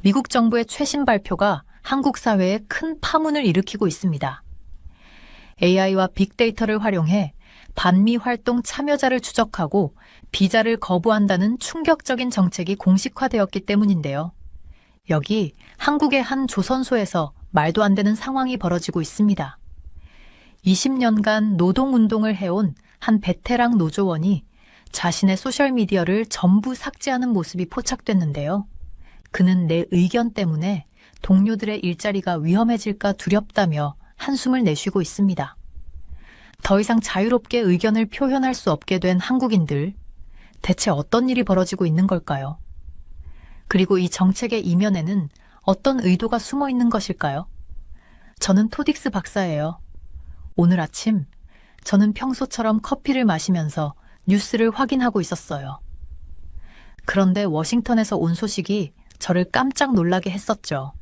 미국 정부의 최신 발표가 한국 사회에 큰 파문을 일으키고 있습니다. AI와 빅데이터를 활용해 반미 활동 참여자를 추적하고 비자를 거부한다는 충격적인 정책이 공식화되었기 때문인데요. 여기 한국의 한 조선소에서 말도 안 되는 상황이 벌어지고 있습니다. 20년간 노동운동을 해온 한 베테랑 노조원이 자신의 소셜미디어를 전부 삭제하는 모습이 포착됐는데요. 그는 내 의견 때문에 동료들의 일자리가 위험해질까 두렵다며 한숨을 내쉬고 있습니다. 더 이상 자유롭게 의견을 표현할 수 없게 된 한국인들, 대체 어떤 일이 벌어지고 있는 걸까요? 그리고 이 정책의 이면에는 어떤 의도가 숨어 있는 것일까요? 저는 토딕스 박사예요. 오늘 아침 저는 평소처럼 커피를 마시면서 뉴스를 확인하고 있었어요. 그런데 워싱턴에서 온 소식이 저를 깜짝 놀라게 했었죠.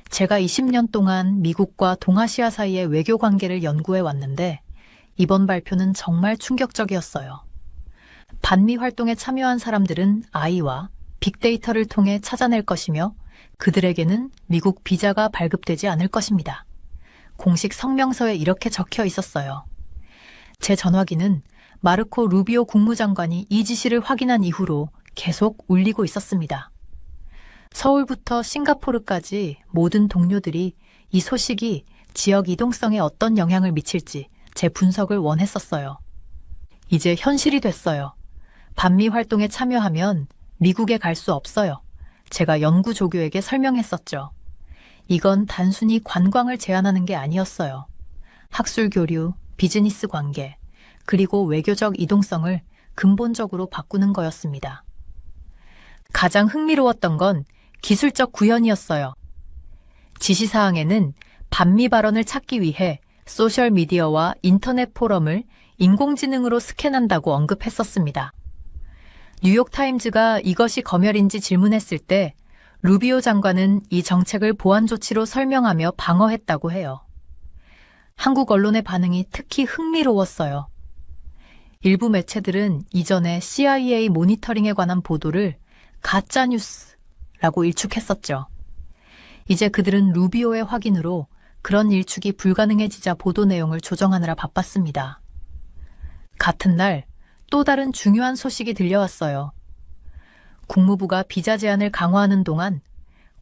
제가 20년 동안 미국과 동아시아 사이의 외교 관계를 연구해 왔는데 이번 발표는 정말 충격적이었어요. 반미 활동에 참여한 사람들은 AI와 빅데이터를 통해 찾아낼 것이며 그들에게는 미국 비자가 발급되지 않을 것입니다. 공식 성명서에 이렇게 적혀 있었어요. 제 전화기는 마르코 루비오 국무장관이 이 지시를 확인한 이후로 계속 울리고 있었습니다. 서울부터 싱가포르까지 모든 동료들이 이 소식이 지역 이동성에 어떤 영향을 미칠지 제 분석을 원했었어요. 이제 현실이 됐어요. 반미 활동에 참여하면 미국에 갈 수 없어요. 제가 연구 조교에게 설명했었죠. 이건 단순히 관광을 제한하는 게 아니었어요. 학술 교류, 비즈니스 관계, 그리고 외교적 이동성을 근본적으로 바꾸는 거였습니다. 가장 흥미로웠던 건 기술적 구현이었어요. 지시사항에는 반미 발언을 찾기 위해 소셜미디어와 인터넷 포럼을 인공지능으로 스캔한다고 언급했었습니다. 뉴욕타임즈가 이것이 검열인지 질문했을 때 루비오 장관은 이 정책을 보안 조치로 설명하며 방어했다고 해요. 한국 언론의 반응이 특히 흥미로웠어요. 일부 매체들은 이전에 CIA 모니터링에 관한 보도를 가짜뉴스라고 일축했었죠. 이제 그들은 루비오의 확인으로 그런 일축이 불가능해지자 보도 내용을 조정하느라 바빴습니다. 같은 날 또 다른 중요한 소식이 들려왔어요. 국무부가 비자 제한을 강화하는 동안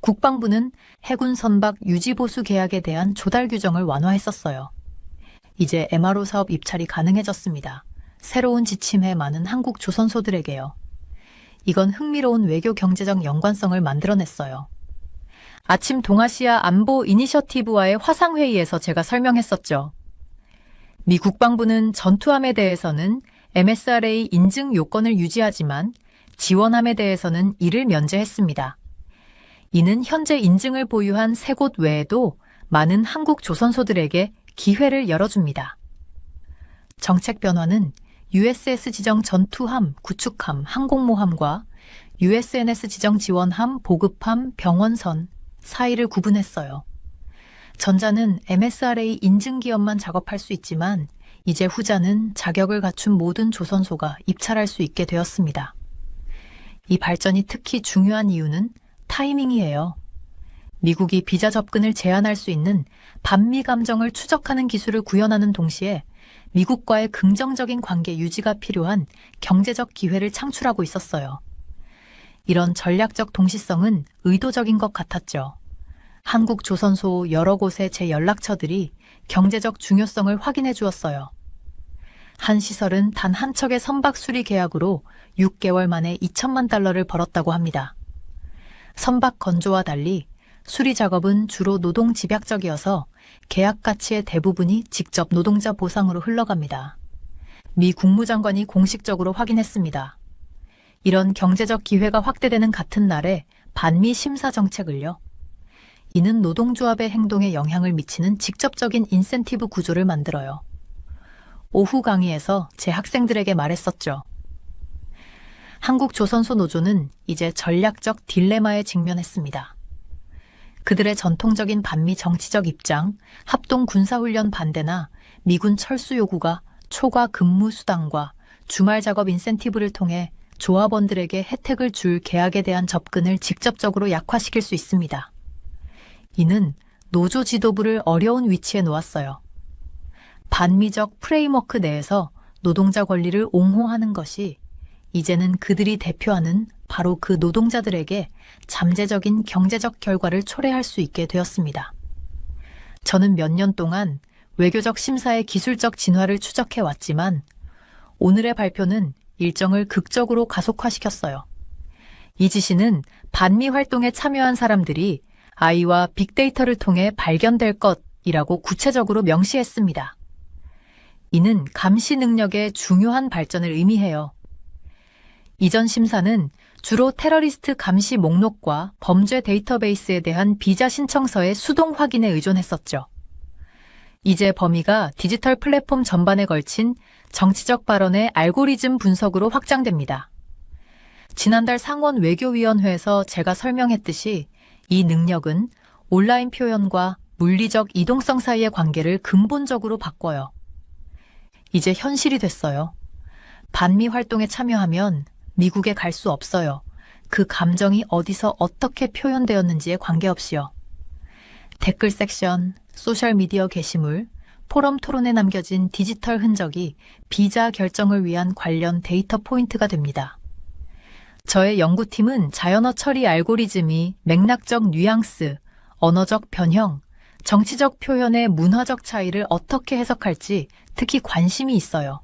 국방부는 해군 선박 유지보수 계약에 대한 조달 규정을 완화했었어요. 이제 MRO 사업 입찰이 가능해졌습니다. 새로운 지침에 많은 한국 조선소들에게요. 이건 흥미로운 외교 경제적 연관성을 만들어냈어요. 아침 동아시아 안보 이니셔티브와의 화상회의에서 제가 설명했었죠. 미 국방부는 전투함에 대해서는 MSRA 인증 요건을 유지하지만 지원함에 대해서는 이를 면제했습니다. 이는 현재 인증을 보유한 3곳 외에도 많은 한국 조선소들에게 기회를 열어줍니다. 정책 변화는 USS 지정 전투함, 구축함, 항공모함과 USNS 지정 지원함, 보급함, 병원선 사이를 구분했어요. 전자는 MSRA 인증 기업만 작업할 수 있지만 이제 후자는 자격을 갖춘 모든 조선소가 입찰할 수 있게 되었습니다. 이 발전이 특히 중요한 이유는 타이밍이에요. 미국이 비자 접근을 제한할 수 있는 반미 감정을 추적하는 기술을 구현하는 동시에 미국과의 긍정적인 관계 유지가 필요한 경제적 기회를 창출하고 있었어요. 이런 전략적 동시성은 의도적인 것 같았죠. 한국 조선소 여러 곳의 제 연락처들이 경제적 중요성을 확인해 주었어요. 한 시설은 단 한 척의 선박 수리 계약으로 6개월 만에 2천만 달러를 벌었다고 합니다. 선박 건조와 달리 수리 작업은 주로 노동 집약적이어서 계약 가치의 대부분이 직접 노동자 보상으로 흘러갑니다. 미 국무장관이 공식적으로 확인했습니다. 이런 경제적 기회가 확대되는 같은 날에 반미 심사 정책을요. 이는 노동조합의 행동에 영향을 미치는 직접적인 인센티브 구조를 만들어요. 오후 강의에서 제 학생들에게 말했었죠. 한국 조선소 노조는 이제 전략적 딜레마에 직면했습니다. 그들의 전통적인 반미 정치적 입장, 합동 군사훈련 반대나 미군 철수 요구가 초과 근무 수당과 주말 작업 인센티브를 통해 조합원들에게 혜택을 줄 계약에 대한 접근을 직접적으로 약화시킬 수 있습니다. 이는 노조 지도부를 어려운 위치에 놓았어요. 반미적 프레임워크 내에서 노동자 권리를 옹호하는 것이 이제는 그들이 대표하는 바로 그 노동자들에게 잠재적인 경제적 결과를 초래할 수 있게 되었습니다. 저는 몇 년 동안 외교적 심사의 기술적 진화를 추적해 왔지만 오늘의 발표는 일정을 극적으로 가속화시켰어요. 이 지시는 반미 활동에 참여한 사람들이 AI와 빅데이터를 통해 발견될 것이라고 구체적으로 명시했습니다. 이는 감시 능력의 중요한 발전을 의미해요. 이전 심사는 주로 테러리스트 감시 목록과 범죄 데이터베이스에 대한 비자 신청서의 수동 확인에 의존했었죠. 이제 범위가 디지털 플랫폼 전반에 걸친 정치적 발언의 알고리즘 분석으로 확장됩니다. 지난달 상원 외교위원회에서 제가 설명했듯이 이 능력은 온라인 표현과 물리적 이동성 사이의 관계를 근본적으로 바꿔요. 이제 현실이 됐어요. 반미 활동에 참여하면 미국에 갈 수 없어요. 그 감정이 어디서 어떻게 표현되었는지에 관계없이요. 댓글 섹션, 소셜미디어 게시물, 포럼 토론에 남겨진 디지털 흔적이 비자 결정을 위한 관련 데이터 포인트가 됩니다. 저의 연구팀은 자연어 처리 알고리즘이 맥락적 뉘앙스, 언어적 변형, 정치적 표현의 문화적 차이를 어떻게 해석할지 특히 관심이 있어요.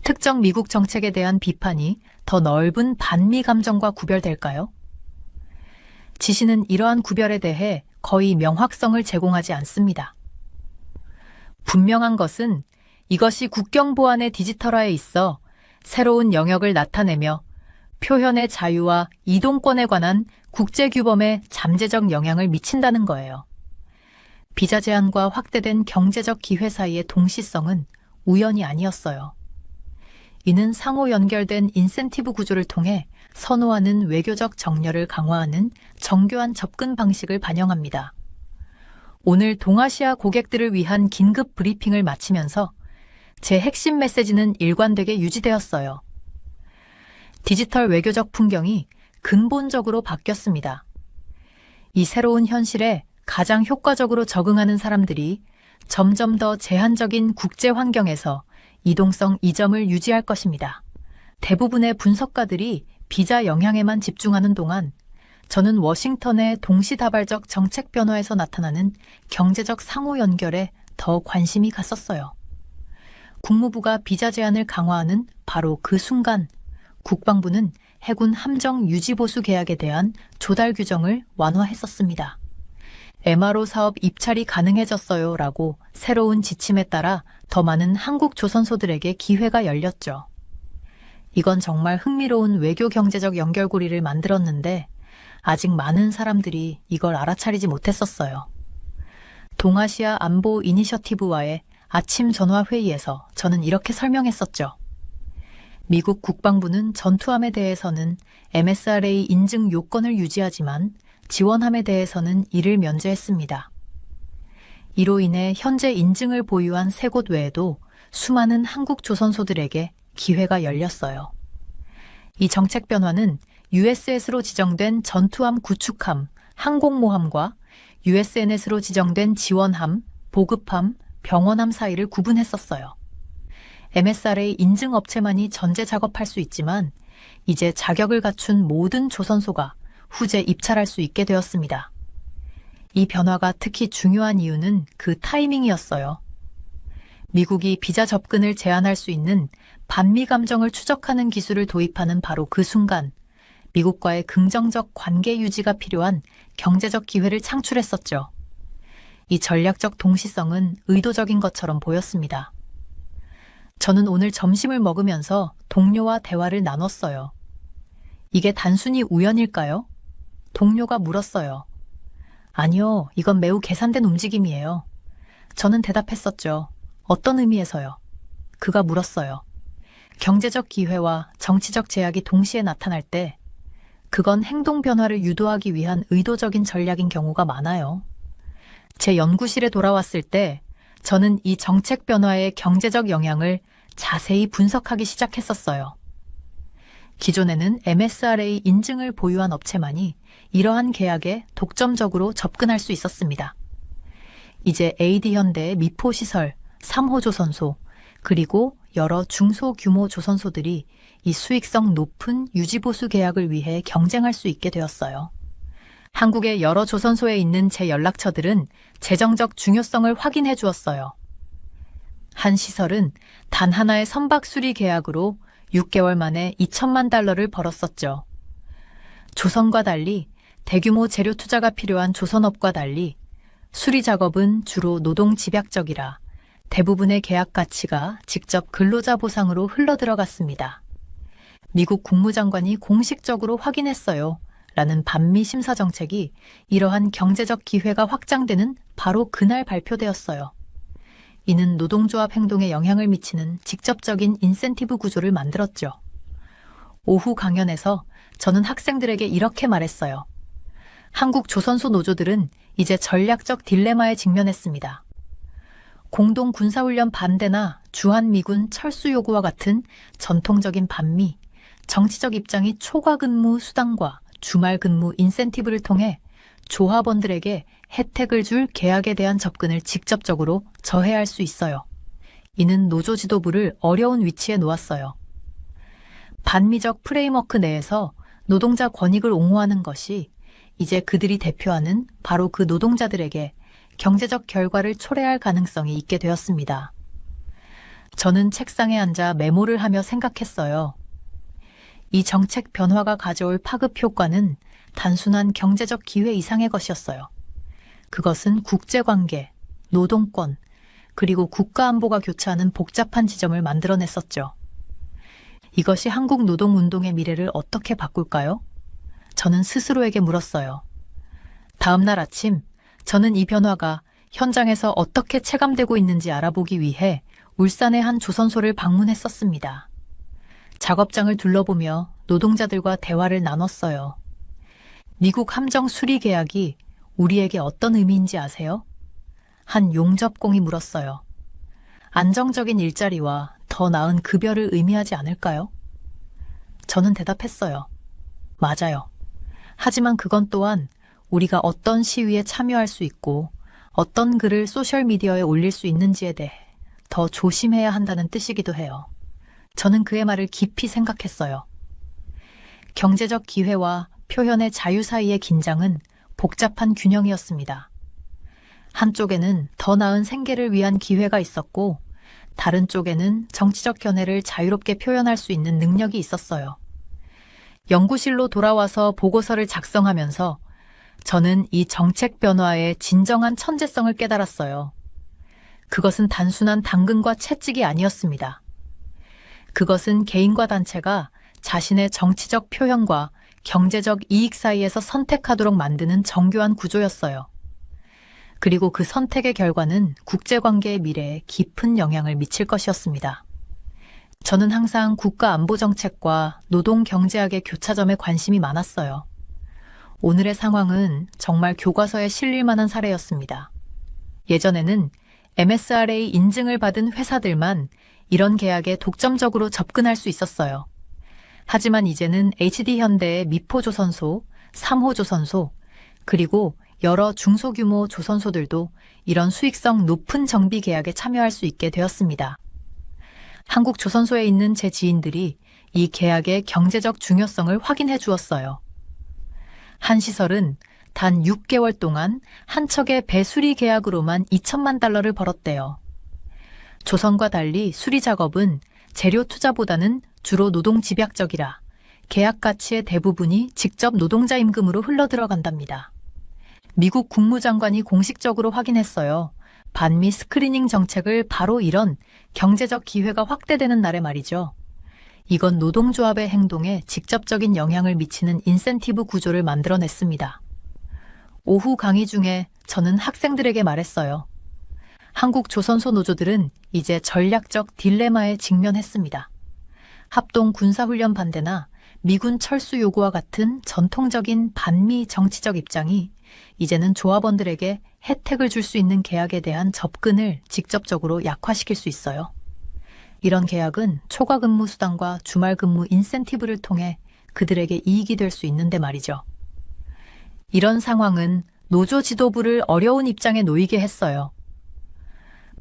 특정 미국 정책에 대한 비판이 더 넓은 반미 감정과 구별될까요? 지시는 이러한 구별에 대해 거의 명확성을 제공하지 않습니다. 분명한 것은 이것이 국경 보안의 디지털화에 있어 새로운 영역을 나타내며 표현의 자유와 이동권에 관한 국제규범에 잠재적 영향을 미친다는 거예요. 비자 제한과 확대된 경제적 기회 사이의 동시성은 우연이 아니었어요. 이는 상호 연결된 인센티브 구조를 통해 선호하는 외교적 정렬을 강화하는 정교한 접근 방식을 반영합니다. 오늘 동아시아 고객들을 위한 긴급 브리핑을 마치면서 제 핵심 메시지는 일관되게 유지되었어요. 디지털 외교적 풍경이 근본적으로 바뀌었습니다. 이 새로운 현실에 가장 효과적으로 적응하는 사람들이 점점 더 제한적인 국제 환경에서 이동성 이점을 유지할 것입니다. 대부분의 분석가들이 비자 영향에만 집중하는 동안 저는 워싱턴의 동시다발적 정책 변화에서 나타나는 경제적 상호 연결에 더 관심이 갔었어요. 국무부가 비자 제한을 강화하는 바로 그 순간 국방부는 해군 함정 유지보수 계약에 대한 조달 규정을 완화했었습니다. MRO 사업 입찰이 가능해졌어요 라고 새로운 지침에 따라 더 많은 한국 조선소들에게 기회가 열렸죠. 이건 정말 흥미로운 외교 경제적 연결고리를 만들었는데 아직 많은 사람들이 이걸 알아차리지 못했었어요. 동아시아 안보 이니셔티브와의 아침 전화 회의에서 저는 이렇게 설명했었죠. 미국 국방부는 전투함에 대해서는 MSRA 인증 요건을 유지하지만 지원함에 대해서는 이를 면제했습니다. 이로 인해 현재 인증을 보유한 세 곳 외에도 수많은 한국 조선소들에게 기회가 열렸어요. 이 정책 변화는 USS로 지정된 전투함 구축함, 항공모함과 USNS로 지정된 지원함, 보급함, 병원함 사이를 구분했었어요. MSRA 인증 업체만이 전제 작업할 수 있지만 이제 자격을 갖춘 모든 조선소가 후제 입찰할 수 있게 되었습니다. 이 변화가 특히 중요한 이유는 그 타이밍이었어요. 미국이 비자 접근을 제한할 수 있는 반미 감정을 추적하는 기술을 도입하는 바로 그 순간 미국과의 긍정적 관계 유지가 필요한 경제적 기회를 창출했었죠. 이 전략적 동시성은 의도적인 것처럼 보였습니다. 저는 오늘 점심을 먹으면서 동료와 대화를 나눴어요. 이게 단순히 우연일까요? 동료가 물었어요. 아니요, 이건 매우 계산된 움직임이에요. 저는 대답했었죠. 어떤 의미에서요? 그가 물었어요. 경제적 기회와 정치적 제약이 동시에 나타날 때 그건 행동 변화를 유도하기 위한 의도적인 전략인 경우가 많아요. 제 연구실에 돌아왔을 때 저는 이 정책 변화의 경제적 영향을 자세히 분석하기 시작했었어요. 기존에는 MSRA 인증을 보유한 업체만이 이러한 계약에 독점적으로 접근할 수 있었습니다. 이제 AD현대의 미포시설, 3호 조선소, 그리고 여러 중소규모 조선소들이 이 수익성 높은 유지보수 계약을 위해 경쟁할 수 있게 되었어요. 한국의 여러 조선소에 있는 제 연락처들은 재정적 중요성을 확인해 주었어요. 한 시설은 단 하나의 선박 수리 계약으로 6개월 만에 2천만 달러를 벌었었죠. 조선과 달리 대규모 재료 투자가 필요한 조선업과 달리 수리 작업은 주로 노동 집약적이라 대부분의 계약 가치가 직접 근로자 보상으로 흘러들어갔습니다. 미국 국무장관이 공식적으로 확인했어요. 라는 반미 심사 정책이 이러한 경제적 기회가 확장되는 바로 그날 발표되었어요. 이는 노동조합 행동에 영향을 미치는 직접적인 인센티브 구조를 만들었죠. 오후 강연에서 저는 학생들에게 이렇게 말했어요. 한국 조선소 노조들은 이제 전략적 딜레마에 직면했습니다. 공동 군사훈련 반대나 주한미군 철수 요구와 같은 전통적인 반미, 정치적 입장이 초과 근무 수당과 주말 근무 인센티브를 통해 조합원들에게 혜택을 줄 계약에 대한 접근을 직접적으로 저해할 수 있어요. 이는 노조 지도부를 어려운 위치에 놓았어요. 반미적 프레임워크 내에서 노동자 권익을 옹호하는 것이 이제 그들이 대표하는 바로 그 노동자들에게 경제적 결과를 초래할 가능성이 있게 되었습니다. 저는 책상에 앉아 메모를 하며 생각했어요. 이 정책 변화가 가져올 파급 효과는 단순한 경제적 기회 이상의 것이었어요. 그것은 국제관계, 노동권, 그리고 국가안보가 교차하는 복잡한 지점을 만들어냈었죠. 이것이 한국 노동운동의 미래를 어떻게 바꿀까요? 저는 스스로에게 물었어요. 다음 날 아침, 저는 이 변화가 현장에서 어떻게 체감되고 있는지 알아보기 위해 울산의 한 조선소를 방문했었습니다. 작업장을 둘러보며 노동자들과 대화를 나눴어요. 미국 함정 수리 계약이 우리에게 어떤 의미인지 아세요? 한 용접공이 물었어요. 안정적인 일자리와 더 나은 급여를 의미하지 않을까요? 저는 대답했어요. 맞아요. 하지만 그건 또한 우리가 어떤 시위에 참여할 수 있고 어떤 글을 소셜미디어에 올릴 수 있는지에 대해 더 조심해야 한다는 뜻이기도 해요. 저는 그의 말을 깊이 생각했어요. 경제적 기회와 표현의 자유 사이의 긴장은 복잡한 균형이었습니다. 한쪽에는 더 나은 생계를 위한 기회가 있었고 다른 쪽에는 정치적 견해를 자유롭게 표현할 수 있는 능력이 있었어요. 연구실로 돌아와서 보고서를 작성하면서 저는 이 정책 변화의 진정한 천재성을 깨달았어요. 그것은 단순한 당근과 채찍이 아니었습니다. 그것은 개인과 단체가 자신의 정치적 표현과 경제적 이익 사이에서 선택하도록 만드는 정교한 구조였어요. 그리고 그 선택의 결과는 국제관계의 미래에 깊은 영향을 미칠 것이었습니다. 저는 항상 국가안보정책과 노동경제학의 교차점에 관심이 많았어요. 오늘의 상황은 정말 교과서에 실릴 만한 사례였습니다. 예전에는 MSRA 인증을 받은 회사들만 이런 계약에 독점적으로 접근할 수 있었어요. 하지만 이제는 HD현대의 미포조선소, 3호 조선소, 그리고 여러 중소규모 조선소들도 이런 수익성 높은 정비 계약에 참여할 수 있게 되었습니다. 한국 조선소에 있는 제 지인들이 이 계약의 경제적 중요성을 확인해 주었어요. 한 시설은 단 6개월 동안 한 척의 배수리 계약으로만 2천만 달러를 벌었대요. 조선과 달리 수리 작업은 재료 투자보다는 주로 노동 집약적이라 계약 가치의 대부분이 직접 노동자 임금으로 흘러들어간답니다. 미국 국무장관이 공식적으로 확인했어요. 반미 스크리닝 정책을 바로 이런 경제적 기회가 확대되는 날에 말이죠. 이건 노동조합의 행동에 직접적인 영향을 미치는 인센티브 구조를 만들어냈습니다. 오후 강의 중에 저는 학생들에게 말했어요. 한국 조선소 노조들은 이제 전략적 딜레마에 직면했습니다. 합동 군사훈련 반대나 미군 철수 요구와 같은 전통적인 반미 정치적 입장이 이제는 조합원들에게 혜택을 줄 수 있는 계약에 대한 접근을 직접적으로 약화시킬 수 있어요. 이런 계약은 초과 근무 수당과 주말 근무 인센티브를 통해 그들에게 이익이 될 수 있는데 말이죠. 이런 상황은 노조 지도부를 어려운 입장에 놓이게 했어요.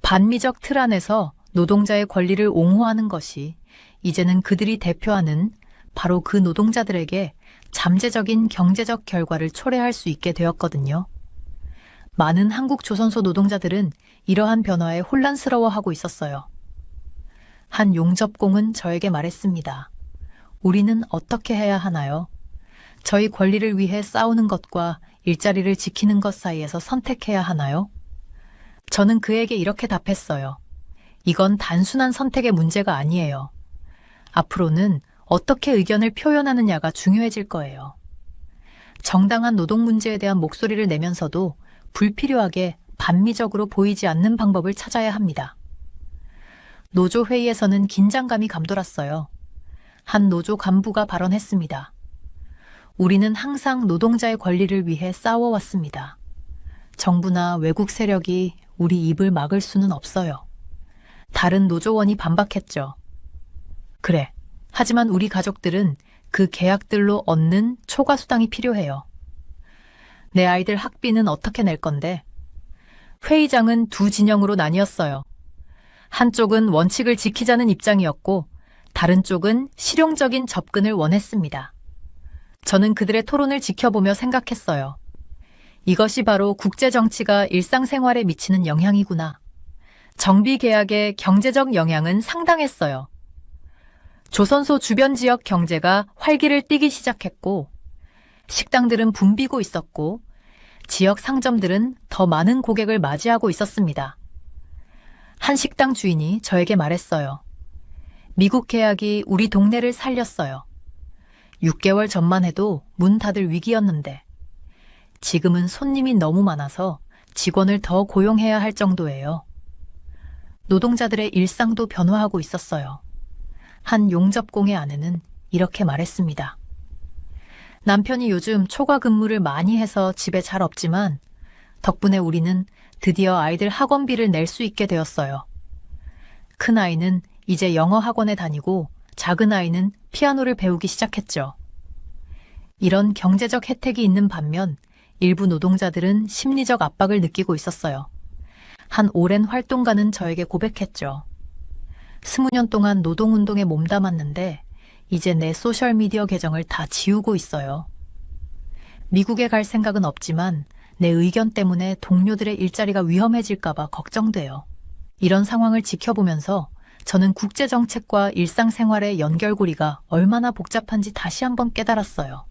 반미적 틀 안에서 노동자의 권리를 옹호하는 것이 이제는 그들이 대표하는 바로 그 노동자들에게 잠재적인 경제적 결과를 초래할 수 있게 되었거든요. 많은 한국 조선소 노동자들은 이러한 변화에 혼란스러워하고 있었어요. 한 용접공은 저에게 말했습니다. 우리는 어떻게 해야 하나요? 저희 권리를 위해 싸우는 것과 일자리를 지키는 것 사이에서 선택해야 하나요? 저는 그에게 이렇게 답했어요. 이건 단순한 선택의 문제가 아니에요. 앞으로는 어떻게 의견을 표현하느냐가 중요해질 거예요. 정당한 노동 문제에 대한 목소리를 내면서도 불필요하게 반미적으로 보이지 않는 방법을 찾아야 합니다. 노조 회의에서는 긴장감이 감돌았어요. 한 노조 간부가 발언했습니다. 우리는 항상 노동자의 권리를 위해 싸워왔습니다. 정부나 외국 세력이 우리 입을 막을 수는 없어요. 다른 노조원이 반박했죠. 그래. 하지만 우리 가족들은 그 계약들로 얻는 초과 수당이 필요해요. 내 아이들 학비는 어떻게 낼 건데? 회의장은 두 진영으로 나뉘었어요. 한쪽은 원칙을 지키자는 입장이었고 다른 쪽은 실용적인 접근을 원했습니다. 저는 그들의 토론을 지켜보며 생각했어요. 이것이 바로 국제정치가 일상생활에 미치는 영향이구나. 정비계약의 경제적 영향은 상당했어요. 조선소 주변 지역 경제가 활기를 띠기 시작했고 식당들은 붐비고 있었고 지역 상점들은 더 많은 고객을 맞이하고 있었습니다. 한 식당 주인이 저에게 말했어요. 미국 계약이 우리 동네를 살렸어요. 6개월 전만 해도 문 닫을 위기였는데 지금은 손님이 너무 많아서 직원을 더 고용해야 할 정도예요. 노동자들의 일상도 변화하고 있었어요. 한 용접공의 아내는 이렇게 말했습니다. 남편이 요즘 초과 근무를 많이 해서 집에 잘 없지만 덕분에 우리는 드디어 아이들 학원비를 낼 수 있게 되었어요. 큰 아이는 이제 영어 학원에 다니고 작은 아이는 피아노를 배우기 시작했죠. 이런 경제적 혜택이 있는 반면 일부 노동자들은 심리적 압박을 느끼고 있었어요. 한 오랜 활동가는 저에게 고백했죠. 20년 동안 노동운동에 몸담았는데 이제 내 소셜미디어 계정을 다 지우고 있어요. 미국에 갈 생각은 없지만 내 의견 때문에 동료들의 일자리가 위험해질까봐 걱정돼요. 이런 상황을 지켜보면서 저는 국제정책과 일상생활의 연결고리가 얼마나 복잡한지 다시 한번 깨달았어요.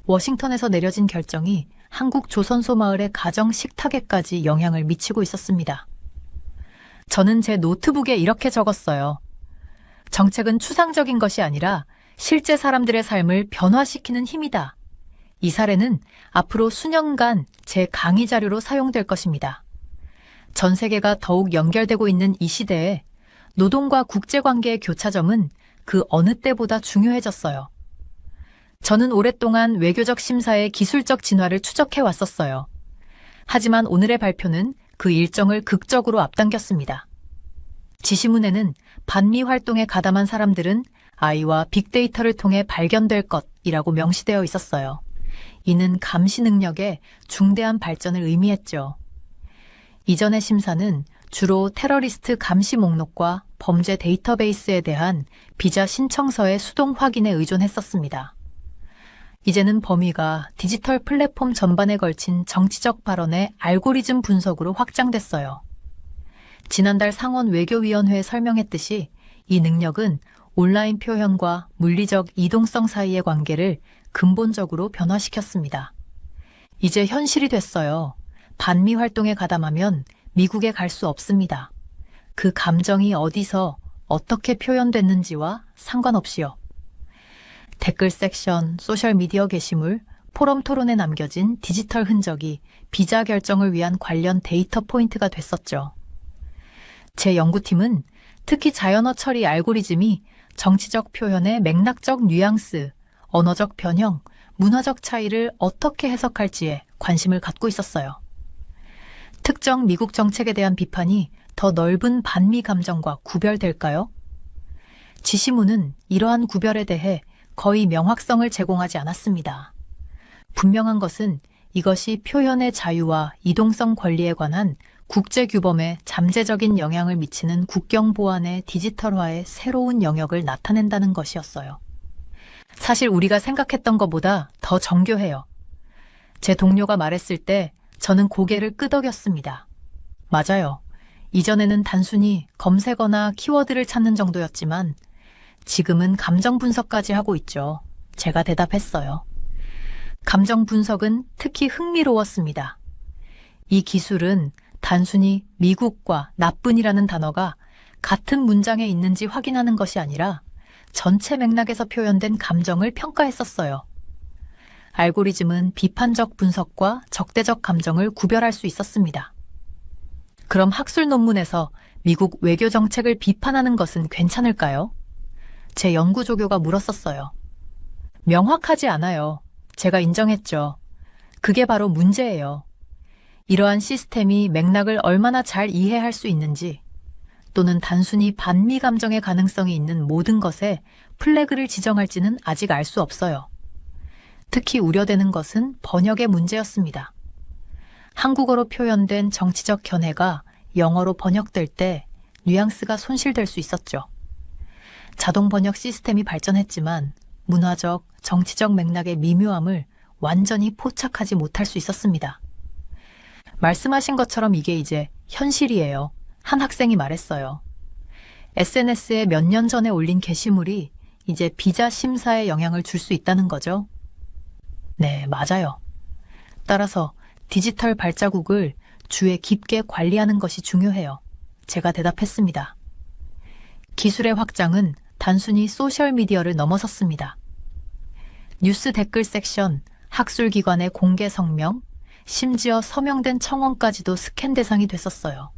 워싱턴에서 내려진 결정이 한국 조선소 마을의 가정 식탁에까지 영향을 미치고 있었습니다. 저는 제 노트북에 이렇게 적었어요. 정책은 추상적인 것이 아니라 실제 사람들의 삶을 변화시키는 힘이다. 이 사례는 앞으로 수년간 제 강의 자료로 사용될 것입니다. 전 세계가 더욱 연결되고 있는 이 시대에 노동과 국제관계의 교차점은 그 어느 때보다 중요해졌어요. 저는 오랫동안 외교적 심사의 기술적 진화를 추적해 왔었어요. 하지만 오늘의 발표는 그 일정을 극적으로 앞당겼습니다. 지시문에는 반미 활동에 가담한 사람들은 AI와 빅데이터를 통해 발견될 것이라고 명시되어 있었어요. 이는 감시 능력의 중대한 발전을 의미했죠. 이전의 심사는 주로 테러리스트 감시 목록과 범죄 데이터베이스에 대한 비자 신청서의 수동 확인에 의존했었습니다. 이제는 범위가 디지털 플랫폼 전반에 걸친 정치적 발언의 알고리즘 분석으로 확장됐어요. 지난달 상원 외교위원회에 설명했듯이 이 능력은 온라인 표현과 물리적 이동성 사이의 관계를 근본적으로 변화시켰습니다. 이제 현실이 됐어요. 반미 활동에 가담하면 미국에 갈 수 없습니다. 그 감정이 어디서 어떻게 표현됐는지와 상관없이요. 댓글 섹션, 소셜미디어 게시물, 포럼 토론에 남겨진 디지털 흔적이 비자 결정을 위한 관련 데이터 포인트가 됐었죠. 제 연구팀은 특히 자연어 처리 알고리즘이 정치적 표현의 맥락적 뉘앙스, 언어적 변형, 문화적 차이를 어떻게 해석할지에 관심을 갖고 있었어요. 특정 미국 정책에 대한 비판이 더 넓은 반미 감정과 구별될까요? 지시문은 이러한 구별에 대해 거의 명확성을 제공하지 않았습니다. 분명한 것은 이것이 표현의 자유와 이동성 권리에 관한 국제규범에 잠재적인 영향을 미치는 국경 보안의 디지털화의 새로운 영역을 나타낸다는 것이었어요. 사실 우리가 생각했던 것보다 더 정교해요. 제 동료가 말했을 때 저는 고개를 끄덕였습니다. 맞아요. 이전에는 단순히 검색어나 키워드를 찾는 정도였지만 지금은 감정 분석까지 하고 있죠. 제가 대답했어요. 감정 분석은 특히 흥미로웠습니다. 이 기술은 단순히 미국과 나쁜이라는 단어가 같은 문장에 있는지 확인하는 것이 아니라 전체 맥락에서 표현된 감정을 평가했었어요. 알고리즘은 비판적 분석과 적대적 감정을 구별할 수 있었습니다. 그럼 학술 논문에서 미국 외교 정책을 비판하는 것은 괜찮을까요? 제 연구 조교가 물었었어요. 명확하지 않아요. 제가 인정했죠. 그게 바로 문제예요. 이러한 시스템이 맥락을 얼마나 잘 이해할 수 있는지, 또는 단순히 반미 감정의 가능성이 있는 모든 것에 플래그를 지정할지는 아직 알 수 없어요. 특히 우려되는 것은 번역의 문제였습니다. 한국어로 표현된 정치적 견해가 영어로 번역될 때 뉘앙스가 손실될 수 있었죠. 자동 번역 시스템이 발전했지만 문화적, 정치적 맥락의 미묘함을 완전히 포착하지 못할 수 있었습니다. 말씀하신 것처럼 이게 이제 현실이에요. 한 학생이 말했어요. SNS에 몇 년 전에 올린 게시물이 이제 비자 심사에 영향을 줄 수 있다는 거죠. 네, 맞아요. 따라서 디지털 발자국을 주에 깊게 관리하는 것이 중요해요. 제가 대답했습니다. 기술의 확장은 단순히 소셜미디어를 넘어섰습니다. 뉴스 댓글 섹션, 학술기관의 공개 성명, 심지어 서명된 청원까지도 스캔 대상이 됐었어요.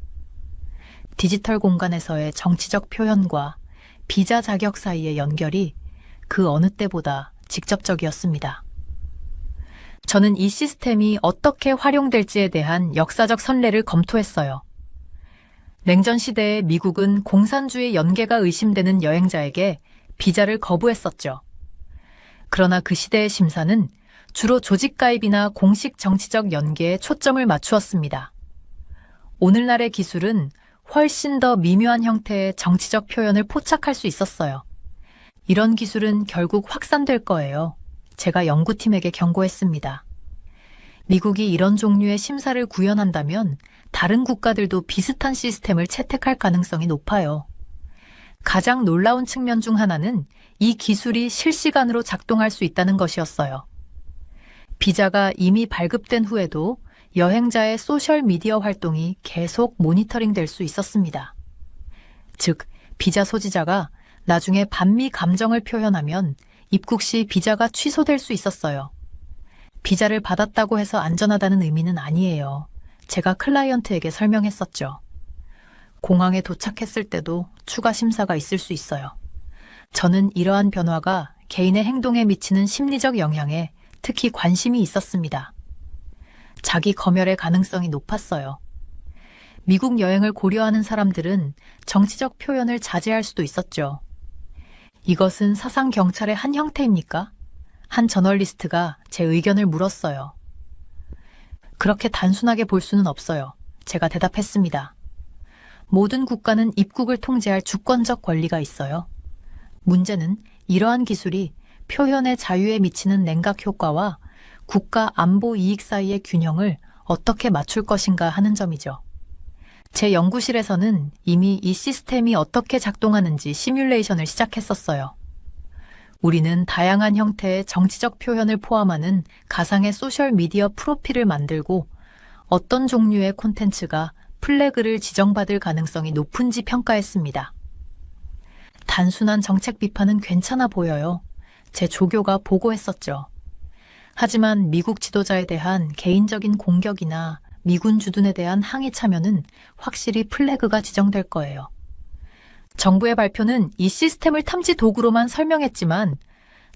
디지털 공간에서의 정치적 표현과 비자 자격 사이의 연결이 그 어느 때보다 직접적이었습니다. 저는 이 시스템이 어떻게 활용될지에 대한 역사적 선례를 검토했어요. 냉전 시대에 미국은 공산주의 연계가 의심되는 여행자에게 비자를 거부했었죠. 그러나 그 시대의 심사는 주로 조직가입이나 공식 정치적 연계에 초점을 맞추었습니다. 오늘날의 기술은 훨씬 더 미묘한 형태의 정치적 표현을 포착할 수 있었어요. 이런 기술은 결국 확산될 거예요. 제가 연구팀에게 경고했습니다. 미국이 이런 종류의 심사를 구현한다면 다른 국가들도 비슷한 시스템을 채택할 가능성이 높아요. 가장 놀라운 측면 중 하나는 이 기술이 실시간으로 작동할 수 있다는 것이었어요. 비자가 이미 발급된 후에도 여행자의 소셜미디어 활동이 계속 모니터링 될 수 있었습니다. 즉, 비자 소지자가 나중에 반미 감정을 표현하면 입국 시 비자가 취소될 수 있었어요. 비자를 받았다고 해서 안전하다는 의미는 아니에요. 제가 클라이언트에게 설명했었죠. 공항에 도착했을 때도 추가 심사가 있을 수 있어요. 저는 이러한 변화가 개인의 행동에 미치는 심리적 영향에 특히 관심이 있었습니다. 자기 검열의 가능성이 높았어요. 미국 여행을 고려하는 사람들은 정치적 표현을 자제할 수도 있었죠. 이것은 사상 경찰의 한 형태입니까? 한 저널리스트가 제 의견을 물었어요. 그렇게 단순하게 볼 수는 없어요. 제가 대답했습니다. 모든 국가는 입국을 통제할 주권적 권리가 있어요. 문제는 이러한 기술이 표현의 자유에 미치는 냉각 효과와 국가 안보 이익 사이의 균형을 어떻게 맞출 것인가 하는 점이죠. 제 연구실에서는 이미 이 시스템이 어떻게 작동하는지 시뮬레이션을 시작했었어요. 우리는 다양한 형태의 정치적 표현을 포함하는 가상의 소셜미디어 프로필을 만들고 어떤 종류의 콘텐츠가 플래그를 지정받을 가능성이 높은지 평가했습니다. 단순한 정책 비판은 괜찮아 보여요. 제 조교가 보고했었죠. 하지만 미국 지도자에 대한 개인적인 공격이나 미군 주둔에 대한 항의 참여는 확실히 플래그가 지정될 거예요. 정부의 발표는 이 시스템을 탐지 도구로만 설명했지만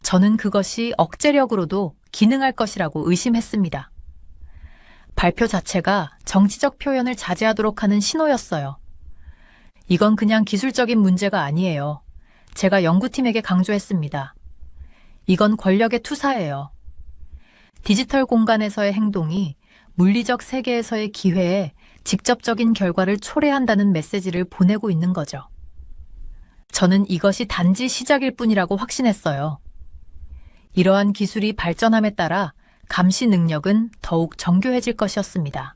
저는 그것이 억제력으로도 기능할 것이라고 의심했습니다. 발표 자체가 정치적 표현을 자제하도록 하는 신호였어요. 이건 그냥 기술적인 문제가 아니에요. 제가 연구팀에게 강조했습니다. 이건 권력의 투사예요. 디지털 공간에서의 행동이 물리적 세계에서의 기회에 직접적인 결과를 초래한다는 메시지를 보내고 있는 거죠. 저는 이것이 단지 시작일 뿐이라고 확신했어요. 이러한 기술이 발전함에 따라 감시 능력은 더욱 정교해질 것이었습니다.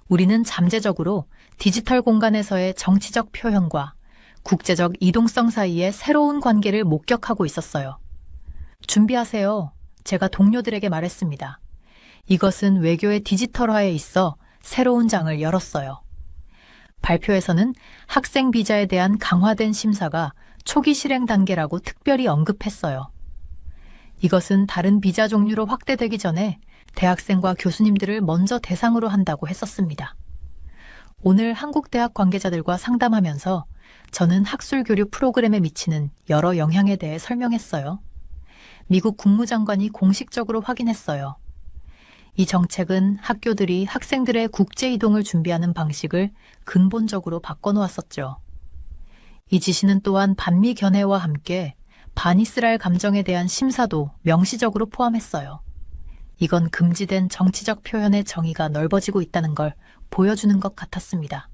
우리는 잠재적으로 디지털 공간에서의 정치적 표현과 국제적 이동성 사이의 새로운 관계를 목격하고 있었어요. 준비하세요. 제가 동료들에게 말했습니다. 이것은 외교의 디지털화에 있어 새로운 장을 열었어요. 발표에서는 학생 비자에 대한 강화된 심사가 초기 실행 단계라고 특별히 언급했어요. 이것은 다른 비자 종류로 확대되기 전에 대학생과 교수님들을 먼저 대상으로 한다고 했었습니다. 오늘 한국 대학 관계자들과 상담하면서 저는 학술 교류 프로그램에 미치는 여러 영향에 대해 설명했어요. 미국 국무장관이 공식적으로 확인했어요. 이 정책은 학교들이 학생들의 국제 이동을 준비하는 방식을 근본적으로 바꿔놓았었죠. 이 지시는 또한 반미 견해와 함께 반이스라엘 감정에 대한 심사도 명시적으로 포함했어요. 이건 금지된 정치적 표현의 정의가 넓어지고 있다는 걸 보여주는 것 같았습니다.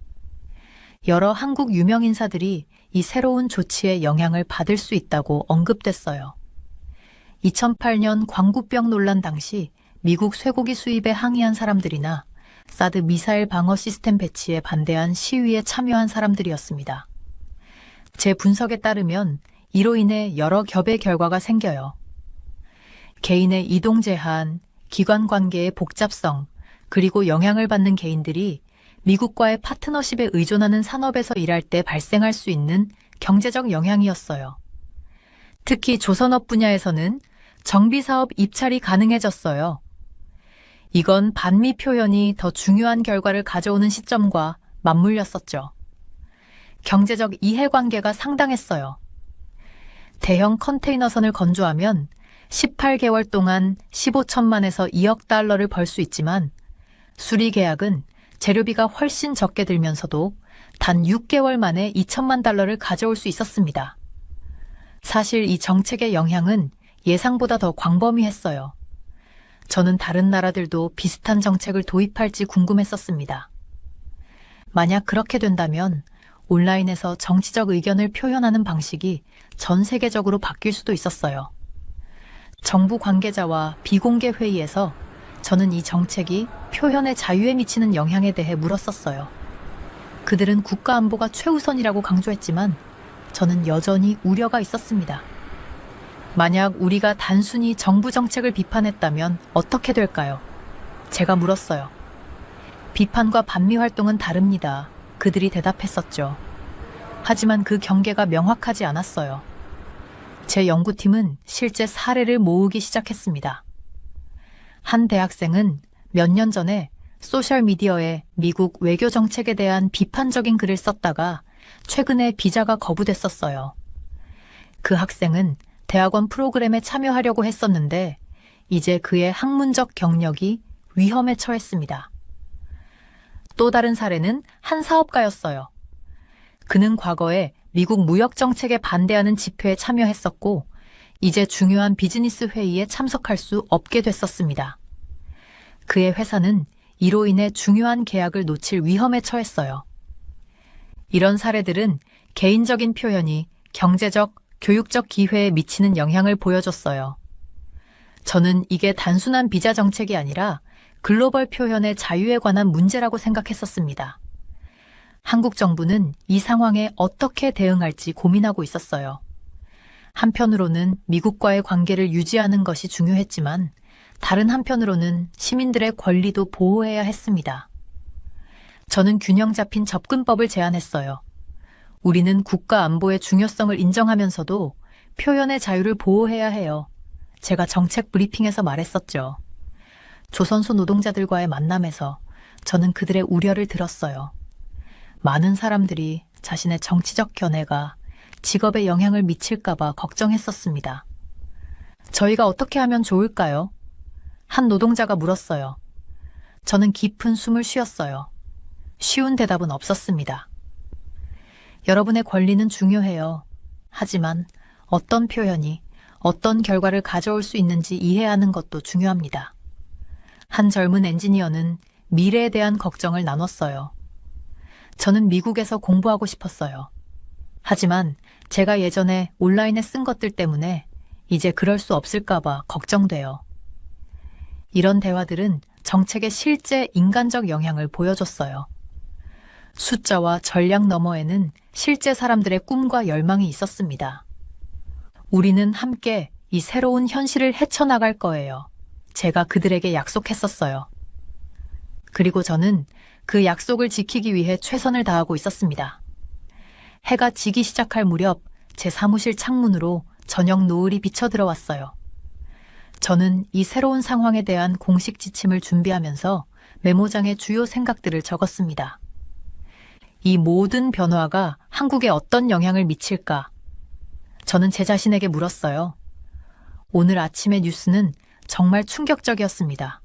여러 한국 유명 인사들이 이 새로운 조치의 영향을 받을 수 있다고 언급됐어요. 2008년 광구병 논란 당시 미국 쇠고기 수입에 항의한 사람들이나 사드 미사일 방어 시스템 배치에 반대한 시위에 참여한 사람들이었습니다. 제 분석에 따르면 이로 인해 여러 겹의 결과가 생겨요. 개인의 이동 제한, 기관 관계의 복잡성, 그리고 영향을 받는 개인들이 미국과의 파트너십에 의존하는 산업에서 일할 때 발생할 수 있는 경제적 영향이었어요. 특히 조선업 분야에서는 정비사업 입찰이 가능해졌어요. 이건 반미 표현이 더 중요한 결과를 가져오는 시점과 맞물렸었죠. 경제적 이해관계가 상당했어요. 대형 컨테이너선을 건조하면 18개월 동안 15천만에서 2억 달러를 벌 수 있지만 수리 계약은 재료비가 훨씬 적게 들면서도 단 6개월 만에 2천만 달러를 가져올 수 있었습니다. 사실 이 정책의 영향은 예상보다 더 광범위했어요. 저는 다른 나라들도 비슷한 정책을 도입할지 궁금했었습니다. 만약 그렇게 된다면 온라인에서 정치적 의견을 표현하는 방식이 전 세계적으로 바뀔 수도 있었어요. 정부 관계자와 비공개 회의에서 저는 이 정책이 표현의 자유에 미치는 영향에 대해 물었었어요. 그들은 국가 안보가 최우선이라고 강조했지만 저는 여전히 우려가 있었습니다. 만약 우리가 단순히 정부 정책을 비판했다면 어떻게 될까요? 제가 물었어요. 비판과 반미 활동은 다릅니다. 그들이 대답했었죠. 하지만 그 경계가 명확하지 않았어요. 제 연구팀은 실제 사례를 모으기 시작했습니다. 한 대학생은 몇 년 전에 소셜미디어에 미국 외교 정책에 대한 비판적인 글을 썼다가 최근에 비자가 거부됐었어요. 그 학생은 대학원 프로그램에 참여하려고 했었는데 이제 그의 학문적 경력이 위험에 처했습니다. 또 다른 사례는 한 사업가였어요. 그는 과거에 미국 무역 정책에 반대하는 집회에 참여했었고 이제 중요한 비즈니스 회의에 참석할 수 없게 됐었습니다. 그의 회사는 이로 인해 중요한 계약을 놓칠 위험에 처했어요. 이런 사례들은 개인적인 표현이 경제적, 교육적 기회에 미치는 영향을 보여줬어요. 저는 이게 단순한 비자 정책이 아니라 글로벌 표현의 자유에 관한 문제라고 생각했었습니다. 한국 정부는 이 상황에 어떻게 대응할지 고민하고 있었어요. 한편으로는 미국과의 관계를 유지하는 것이 중요했지만 다른 한편으로는 시민들의 권리도 보호해야 했습니다. 저는 균형 잡힌 접근법을 제안했어요. 우리는 국가 안보의 중요성을 인정하면서도 표현의 자유를 보호해야 해요. 제가 정책 브리핑에서 말했었죠. 조선소 노동자들과의 만남에서 저는 그들의 우려를 들었어요. 많은 사람들이 자신의 정치적 견해가 직업에 영향을 미칠까봐 걱정했었습니다. 저희가 어떻게 하면 좋을까요? 한 노동자가 물었어요. 저는 깊은 숨을 쉬었어요. 쉬운 대답은 없었습니다. 여러분의 권리는 중요해요. 하지만 어떤 표현이 어떤 결과를 가져올 수 있는지 이해하는 것도 중요합니다. 한 젊은 엔지니어는 미래에 대한 걱정을 나눴어요. 저는 미국에서 공부하고 싶었어요. 하지만 제가 예전에 온라인에 쓴 것들 때문에 이제 그럴 수 없을까봐 걱정돼요. 이런 대화들은 정책의 실제 인간적 영향을 보여줬어요. 숫자와 전략 너머에는 실제 사람들의 꿈과 열망이 있었습니다. 우리는 함께 이 새로운 현실을 헤쳐나갈 거예요. 제가 그들에게 약속했었어요. 그리고 저는 그 약속을 지키기 위해 최선을 다하고 있었습니다. 해가 지기 시작할 무렵 제 사무실 창문으로 저녁 노을이 비쳐 들어왔어요. 저는 이 새로운 상황에 대한 공식 지침을 준비하면서 메모장에 주요 생각들을 적었습니다. 이 모든 변화가 한국에 어떤 영향을 미칠까? 저는 제 자신에게 물었어요. 오늘 아침의 뉴스는 정말 충격적이었습니다.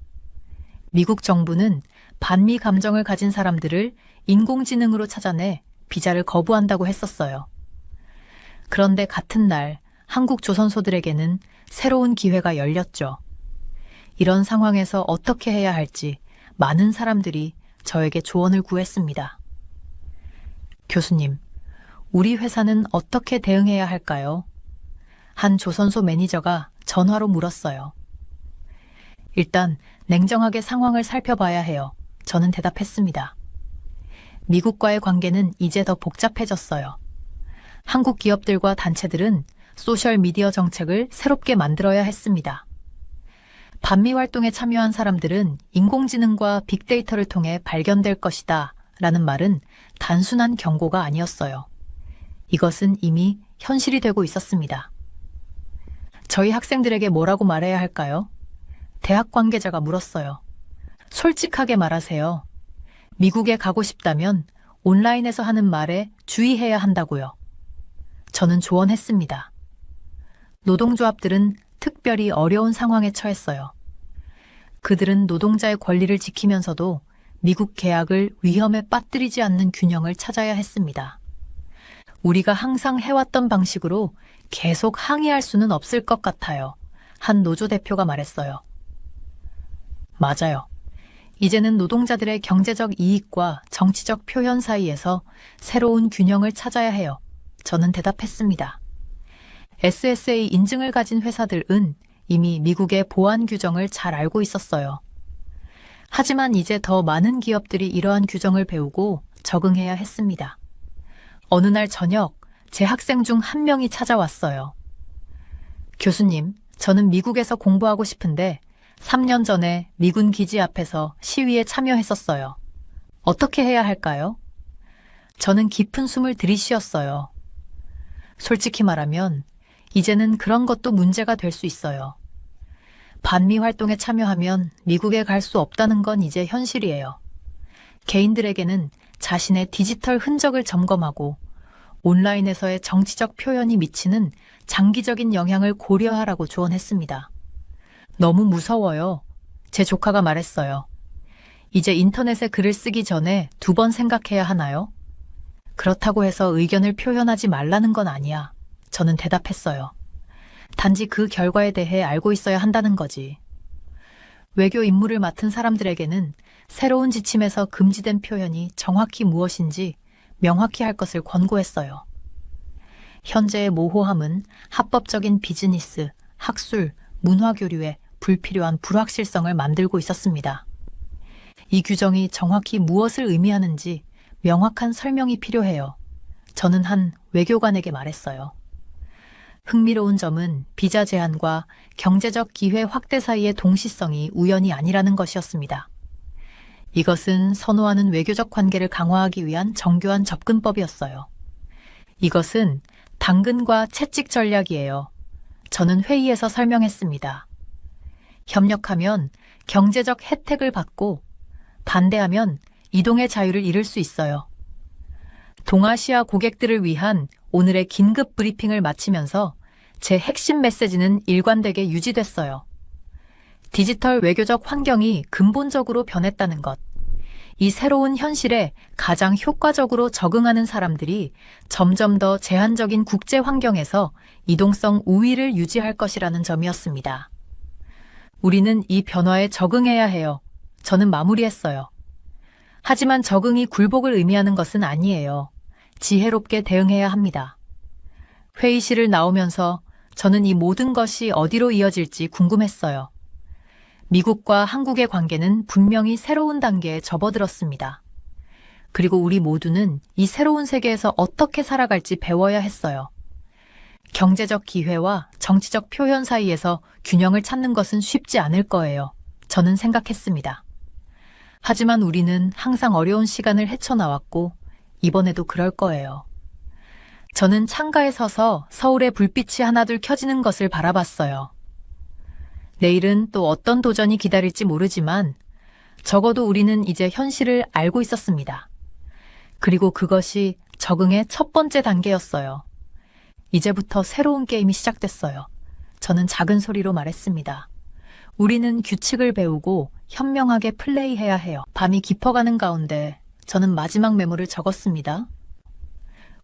미국 정부는 반미 감정을 가진 사람들을 인공지능으로 찾아내 비자를 거부한다고 했었어요. 그런데 같은 날 한국 조선소들에게는 새로운 기회가 열렸죠. 이런 상황에서 어떻게 해야 할지 많은 사람들이 저에게 조언을 구했습니다. 교수님, 우리 회사는 어떻게 대응해야 할까요? 한 조선소 매니저가 전화로 물었어요. 일단 냉정하게 상황을 살펴봐야 해요. 저는 대답했습니다. 미국과의 관계는 이제 더 복잡해졌어요. 한국 기업들과 단체들은 소셜미디어 정책을 새롭게 만들어야 했습니다. 반미 활동에 참여한 사람들은 인공지능과 빅데이터를 통해 발견될 것이다 라는 말은 단순한 경고가 아니었어요. 이것은 이미 현실이 되고 있었습니다. 저희 학생들에게 뭐라고 말해야 할까요? 대학 관계자가 물었어요. 솔직하게 말하세요. 미국에 가고 싶다면 온라인에서 하는 말에 주의해야 한다고요. 저는 조언했습니다. 노동조합들은 특별히 어려운 상황에 처했어요. 그들은 노동자의 권리를 지키면서도 미국 계약을 위험에 빠뜨리지 않는 균형을 찾아야 했습니다. 우리가 항상 해왔던 방식으로 계속 항의할 수는 없을 것 같아요. 한 노조 대표가 말했어요. 맞아요. 이제는 노동자들의 경제적 이익과 정치적 표현 사이에서 새로운 균형을 찾아야 해요. 저는 대답했습니다. SSA 인증을 가진 회사들은 이미 미국의 보안 규정을 잘 알고 있었어요. 하지만 이제 더 많은 기업들이 이러한 규정을 배우고 적응해야 했습니다. 어느 날 저녁, 제 학생 중 한 명이 찾아왔어요. 교수님, 저는 미국에서 공부하고 싶은데 3년 전에 미군 기지 앞에서 시위에 참여했었어요. 어떻게 해야 할까요? 저는 깊은 숨을 들이쉬었어요. 솔직히 말하면 이제는 그런 것도 문제가 될 수 있어요. 반미 활동에 참여하면 미국에 갈 수 없다는 건 이제 현실이에요. 개인들에게는 자신의 디지털 흔적을 점검하고 온라인에서의 정치적 표현이 미치는 장기적인 영향을 고려하라고 조언했습니다. 너무 무서워요. 제 조카가 말했어요. 이제 인터넷에 글을 쓰기 전에 2번 생각해야 하나요? 그렇다고 해서 의견을 표현하지 말라는 건 아니야. 저는 대답했어요. 단지 그 결과에 대해 알고 있어야 한다는 거지. 외교 임무를 맡은 사람들에게는 새로운 지침에서 금지된 표현이 정확히 무엇인지 명확히 할 것을 권고했어요. 현재의 모호함은 합법적인 비즈니스, 학술, 문화교류에 불필요한 불확실성을 만들고 있었습니다. 이 규정이 정확히 무엇을 의미하는지 명확한 설명이 필요해요. 저는 한 외교관에게 말했어요. 흥미로운 점은 비자 제한과 경제적 기회 확대 사이의 동시성이 우연이 아니라는 것이었습니다. 이것은 선호하는 외교적 관계를 강화하기 위한 정교한 접근법이었어요. 이것은 당근과 채찍 전략이에요. 저는 회의에서 설명했습니다. 협력하면 경제적 혜택을 받고 반대하면 이동의 자유를 잃을 수 있어요. 동아시아 고객들을 위한 오늘의 긴급 브리핑을 마치면서 제 핵심 메시지는 일관되게 유지됐어요. 디지털 외교적 환경이 근본적으로 변했다는 것. 이 새로운 현실에 가장 효과적으로 적응하는 사람들이 점점 더 제한적인 국제 환경에서 이동성 우위를 유지할 것이라는 점이었습니다. 우리는 이 변화에 적응해야 해요. 저는 마무리했어요. 하지만 적응이 굴복을 의미하는 것은 아니에요. 지혜롭게 대응해야 합니다. 회의실을 나오면서 저는 이 모든 것이 어디로 이어질지 궁금했어요. 미국과 한국의 관계는 분명히 새로운 단계에 접어들었습니다. 그리고 우리 모두는 이 새로운 세계에서 어떻게 살아갈지 배워야 했어요. 경제적 기회와 정치적 표현 사이에서 균형을 찾는 것은 쉽지 않을 거예요. 저는 생각했습니다. 하지만 우리는 항상 어려운 시간을 헤쳐나왔고 이번에도 그럴 거예요. 저는 창가에 서서 서울의 불빛이 하나둘 켜지는 것을 바라봤어요. 내일은 또 어떤 도전이 기다릴지 모르지만 적어도 우리는 이제 현실을 알고 있었습니다. 그리고 그것이 적응의 첫 번째 단계였어요. 이제부터 새로운 게임이 시작됐어요. 저는 작은 소리로 말했습니다. 우리는 규칙을 배우고 현명하게 플레이해야 해요. 밤이 깊어가는 가운데 저는 마지막 메모를 적었습니다.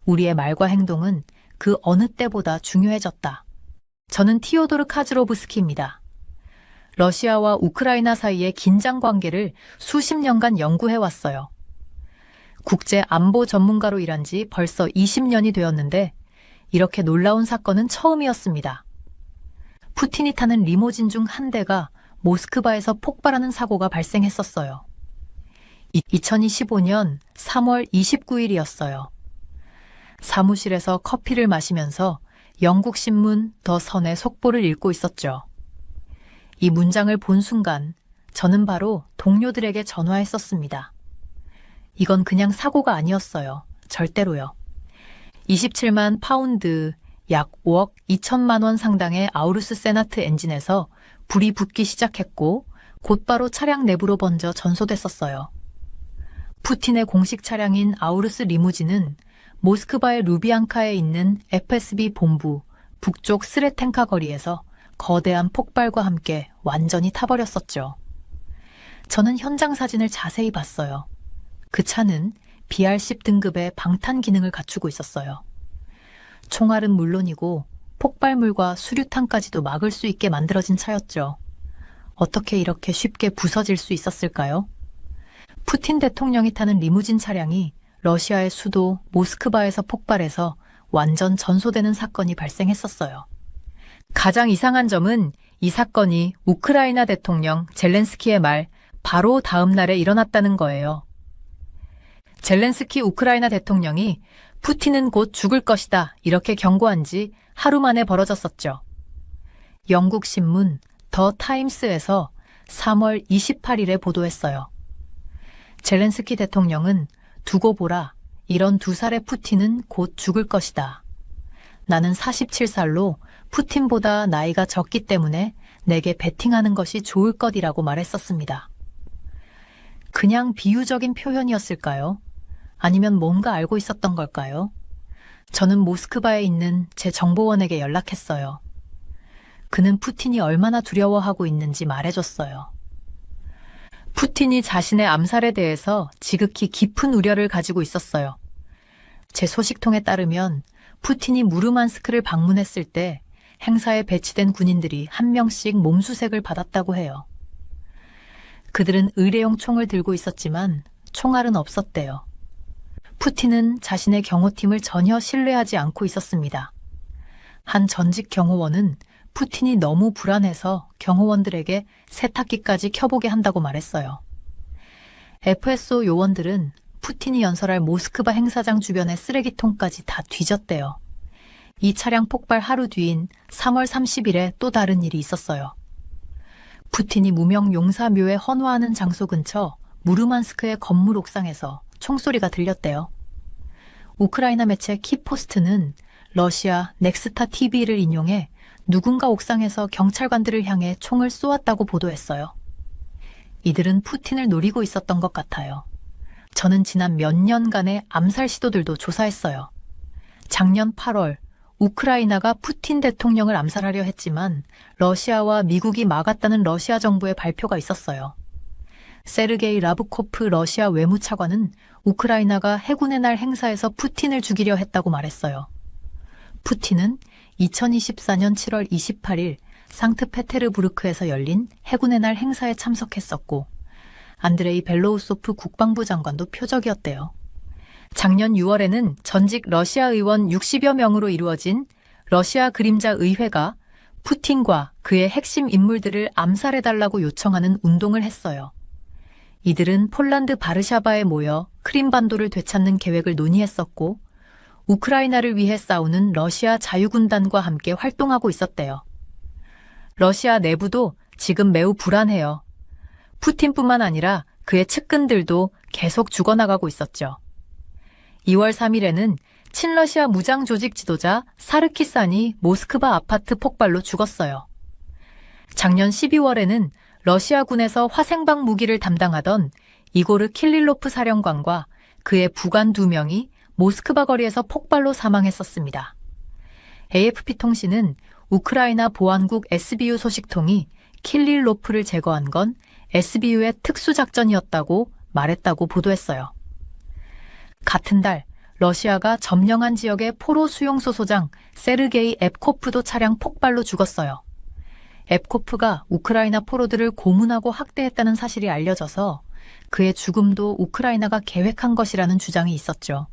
우리의 말과 행동은 그 어느 때보다 중요해졌다. 저는 티오도르 카즈로브스키입니다. 러시아와 우크라이나 사이의 긴장 관계를 수십 년간 연구해왔어요. 국제 안보 전문가로 일한 지 벌써 20년이 되었는데 이렇게 놀라운 사건은 처음이었습니다. 푸틴이 타는 리모진 중 한 대가 모스크바에서 폭발하는 사고가 발생했었어요. 2025년 3월 29일이었어요. 사무실에서 커피를 마시면서 영국 신문 더 선의 속보를 읽고 있었죠. 이 문장을 본 순간 저는 바로 동료들에게 전화했었습니다. 이건 그냥 사고가 아니었어요. 절대로요. 27만 파운드, 약 5억 2천만 원 상당의 아우루스 세나트 엔진에서 불이 붙기 시작했고 곧바로 차량 내부로 번져 전소됐었어요. 푸틴의 공식 차량인 아우루스 리무진은 모스크바의 루비앙카에 있는 FSB 본부 북쪽 스레텐카 거리에서 거대한 폭발과 함께 완전히 타버렸었죠. 저는 현장 사진을 자세히 봤어요. 그 차는 BR10 등급의 방탄 기능을 갖추고 있었어요. 총알은 물론이고 폭발물과 수류탄까지도 막을 수 있게 만들어진 차였죠. 어떻게 이렇게 쉽게 부서질 수 있었을까요? 푸틴 대통령이 타는 리무진 차량이 러시아의 수도 모스크바에서 폭발해서 완전 전소되는 사건이 발생했었어요. 가장 이상한 점은 이 사건이 우크라이나 대통령 젤렌스키의 말 바로 다음 날에 일어났다는 거예요. 젤렌스키 우크라이나 대통령이 푸틴은 곧 죽을 것이다 이렇게 경고한 지 하루 만에 벌어졌었죠. 영국 신문 더 타임스에서 3월 28일에 보도했어요. 젤렌스키 대통령은 두고 보라. 이런 2살의 푸틴은 곧 죽을 것이다. 나는 47살로 푸틴보다 나이가 적기 때문에 내게 베팅하는 것이 좋을 것이라고 말했었습니다. 그냥 비유적인 표현이었을까요? 아니면 뭔가 알고 있었던 걸까요? 저는 모스크바에 있는 제 정보원에게 연락했어요. 그는 푸틴이 얼마나 두려워하고 있는지 말해줬어요. 푸틴이 자신의 암살에 대해서 지극히 깊은 우려를 가지고 있었어요. 제 소식통에 따르면 푸틴이 무르만스크를 방문했을 때 행사에 배치된 군인들이 한 명씩 몸수색을 받았다고 해요. 그들은 의뢰용 총을 들고 있었지만 총알은 없었대요. 푸틴은 자신의 경호팀을 전혀 신뢰하지 않고 있었습니다. 한 전직 경호원은 푸틴이 너무 불안해서 경호원들에게 세탁기까지 켜보게 한다고 말했어요. FSO 요원들은 푸틴이 연설할 모스크바 행사장 주변의 쓰레기통까지 다 뒤졌대요. 이 차량 폭발 하루 뒤인 3월 30일에 또 다른 일이 있었어요. 푸틴이 무명 용사묘에 헌화하는 장소 근처 무르만스크의 건물 옥상에서 총소리가 들렸대요. 우크라이나 매체 키포스트는 러시아 넥스타 TV를 인용해 누군가 옥상에서 경찰관들을 향해 총을 쏘았다고 보도했어요. 이들은 푸틴을 노리고 있었던 것 같아요. 저는 지난 몇 년간의 암살 시도들도 조사했어요. 작년 8월 우크라이나가 푸틴 대통령을 암살하려 했지만 러시아와 미국이 막았다는 러시아 정부의 발표가 있었어요. 세르게이 라브코프 러시아 외무차관은 우크라이나가 해군의 날 행사에서 푸틴을 죽이려 했다고 말했어요. 푸틴은 2024년 7월 28일 상트페테르부르크에서 열린 해군의 날 행사에 참석했었고, 안드레이 벨로우소프 국방부 장관도 표적이었대요. 작년 6월에는 전직 러시아 의원 60여 명으로 이루어진 러시아 그림자 의회가 푸틴과 그의 핵심 인물들을 암살해달라고 요청하는 운동을 했어요. 이들은 폴란드 바르샤바에 모여 크림반도를 되찾는 계획을 논의했었고, 우크라이나를 위해 싸우는 러시아 자유군단과 함께 활동하고 있었대요. 러시아 내부도 지금 매우 불안해요. 푸틴뿐만 아니라 그의 측근들도 계속 죽어나가고 있었죠. 2월 3일에는 친러시아 무장 조직 지도자 사르키산이 모스크바 아파트 폭발로 죽었어요. 작년 12월에는 러시아군에서 화생방 무기를 담당하던 이고르 킬릴로프 사령관과 그의 부관 2명이 모스크바 거리에서 폭발로 사망했었습니다. AFP 통신은 우크라이나 보안국 SBU 소식통이 킬릴로프를 제거한 건 SBU의 특수작전이었다고 말했다고 보도했어요. 같은 달 러시아가 점령한 지역의 포로 수용소 소장 세르게이 앱코프도 차량 폭발로 죽었어요. 앱코프가 우크라이나 포로들을 고문하고 학대했다는 사실이 알려져서 그의 죽음도 우크라이나가 계획한 것이라는 주장이 있었죠.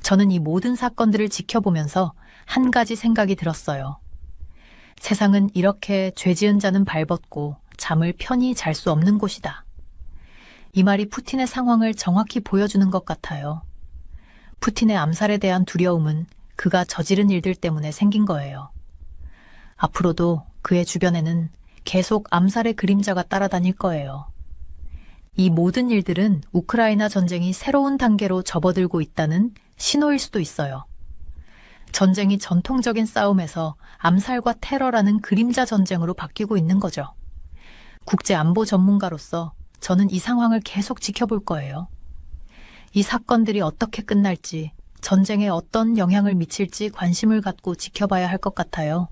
저는 이 모든 사건들을 지켜보면서 한 가지 생각이 들었어요. 세상은 이렇게 죄 지은 자는 발벗고 잠을 편히 잘 수 없는 곳이다. 이 말이 푸틴의 상황을 정확히 보여주는 것 같아요. 푸틴의 암살에 대한 두려움은 그가 저지른 일들 때문에 생긴 거예요. 앞으로도 그의 주변에는 계속 암살의 그림자가 따라다닐 거예요. 이 모든 일들은 우크라이나 전쟁이 새로운 단계로 접어들고 있다는 신호일 수도 있어요. 전쟁이 전통적인 싸움에서 암살과 테러라는 그림자 전쟁으로 바뀌고 있는 거죠. 국제안보 전문가로서 저는 이 상황을 계속 지켜볼 거예요. 이 사건들이 어떻게 끝날지, 전쟁에 어떤 영향을 미칠지 관심을 갖고 지켜봐야 할 것 같아요.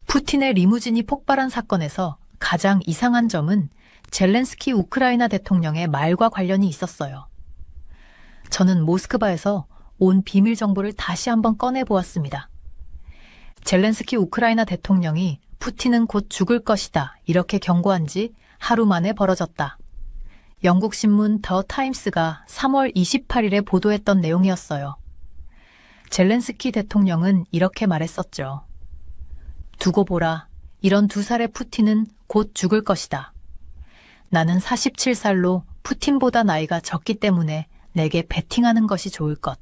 푸틴의 리무진이 폭발한 사건에서 가장 이상한 점은 젤렌스키 우크라이나 대통령의 말과 관련이 있었어요. 저는 모스크바에서 온 비밀 정보를 다시 한번 꺼내보았습니다. 젤렌스키 우크라이나 대통령이 푸틴은 곧 죽을 것이다 이렇게 경고한 지 하루 만에 벌어졌다. 영국 신문 더 타임스가 3월 28일에 보도했던 내용이었어요. 젤렌스키 대통령은 이렇게 말했었죠. 두고 보라. 이런 2살의 푸틴은 곧 죽을 것이다. 나는 47살로 푸틴보다 나이가 적기 때문에 내게 베팅하는 것이 좋을 것.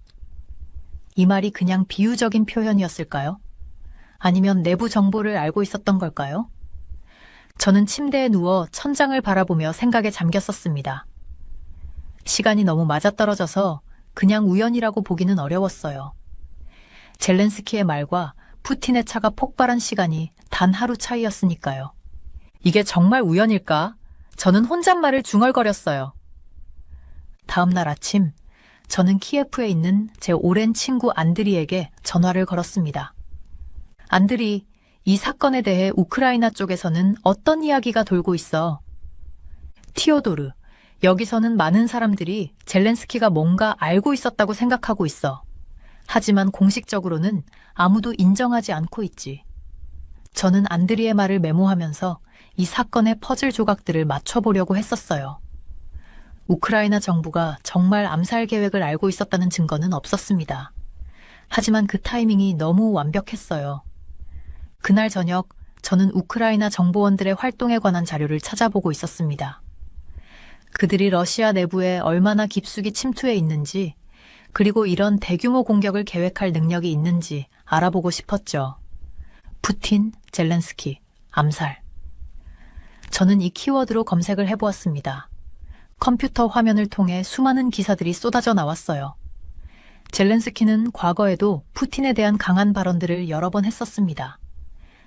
이 말이 그냥 비유적인 표현이었을까요? 아니면 내부 정보를 알고 있었던 걸까요? 저는 침대에 누워 천장을 바라보며 생각에 잠겼었습니다. 시간이 너무 맞아떨어져서 그냥 우연이라고 보기는 어려웠어요. 젤렌스키의 말과 푸틴의 차가 폭발한 시간이 단 하루 차이였으니까요. 이게 정말 우연일까? 저는 혼잣말을 중얼거렸어요. 다음 날 아침, 저는 키예프에 있는 제 오랜 친구 안드리에게 전화를 걸었습니다. 안드리, 이 사건에 대해 우크라이나 쪽에서는 어떤 이야기가 돌고 있어? 티오도르, 여기서는 많은 사람들이 젤렌스키가 뭔가 알고 있었다고 생각하고 있어. 하지만 공식적으로는 아무도 인정하지 않고 있지. 저는 안드리의 말을 메모하면서 이 사건의 퍼즐 조각들을 맞춰보려고 했었어요. 우크라이나 정부가 정말 암살 계획을 알고 있었다는 증거는 없었습니다. 하지만 그 타이밍이 너무 완벽했어요. 그날 저녁 저는 우크라이나 정보원들의 활동에 관한 자료를 찾아보고 있었습니다. 그들이 러시아 내부에 얼마나 깊숙이 침투해 있는지, 그리고 이런 대규모 공격을 계획할 능력이 있는지 알아보고 싶었죠. 푸틴, 젤렌스키, 암살. 저는 이 키워드로 검색을 해보았습니다. 컴퓨터 화면을 통해 수많은 기사들이 쏟아져 나왔어요. 젤렌스키는 과거에도 푸틴에 대한 강한 발언들을 여러 번 했었습니다.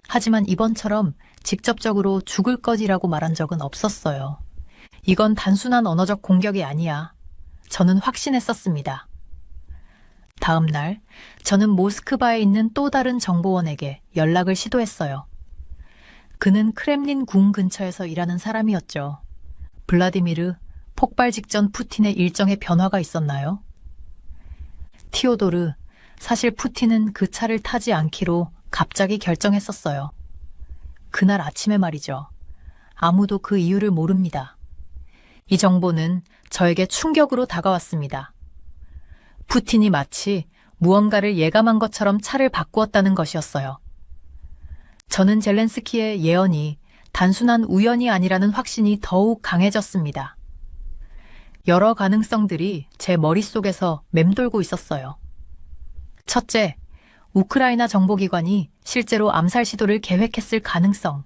하지만 이번처럼 직접적으로 죽을 것이라고 말한 적은 없었어요. 이건 단순한 언어적 공격이 아니야. 저는 확신했었습니다. 다음 날, 저는 모스크바에 있는 또 다른 정보원에게 연락을 시도했어요. 그는 크렘린 궁 근처에서 일하는 사람이었죠. 블라디미르, 폭발 직전 푸틴의 일정에 변화가 있었나요? 티오도르, 사실 푸틴은 그 차를 타지 않기로 갑자기 결정했었어요. 그날 아침에 말이죠. 아무도 그 이유를 모릅니다. 이 정보는 저에게 충격으로 다가왔습니다. 푸틴이 마치 무언가를 예감한 것처럼 차를 바꾸었다는 것이었어요. 저는 젤렌스키의 예언이 단순한 우연이 아니라는 확신이 더욱 강해졌습니다. 여러 가능성들이 제 머릿속에서 맴돌고 있었어요. 첫째, 우크라이나 정보기관이 실제로 암살 시도를 계획했을 가능성.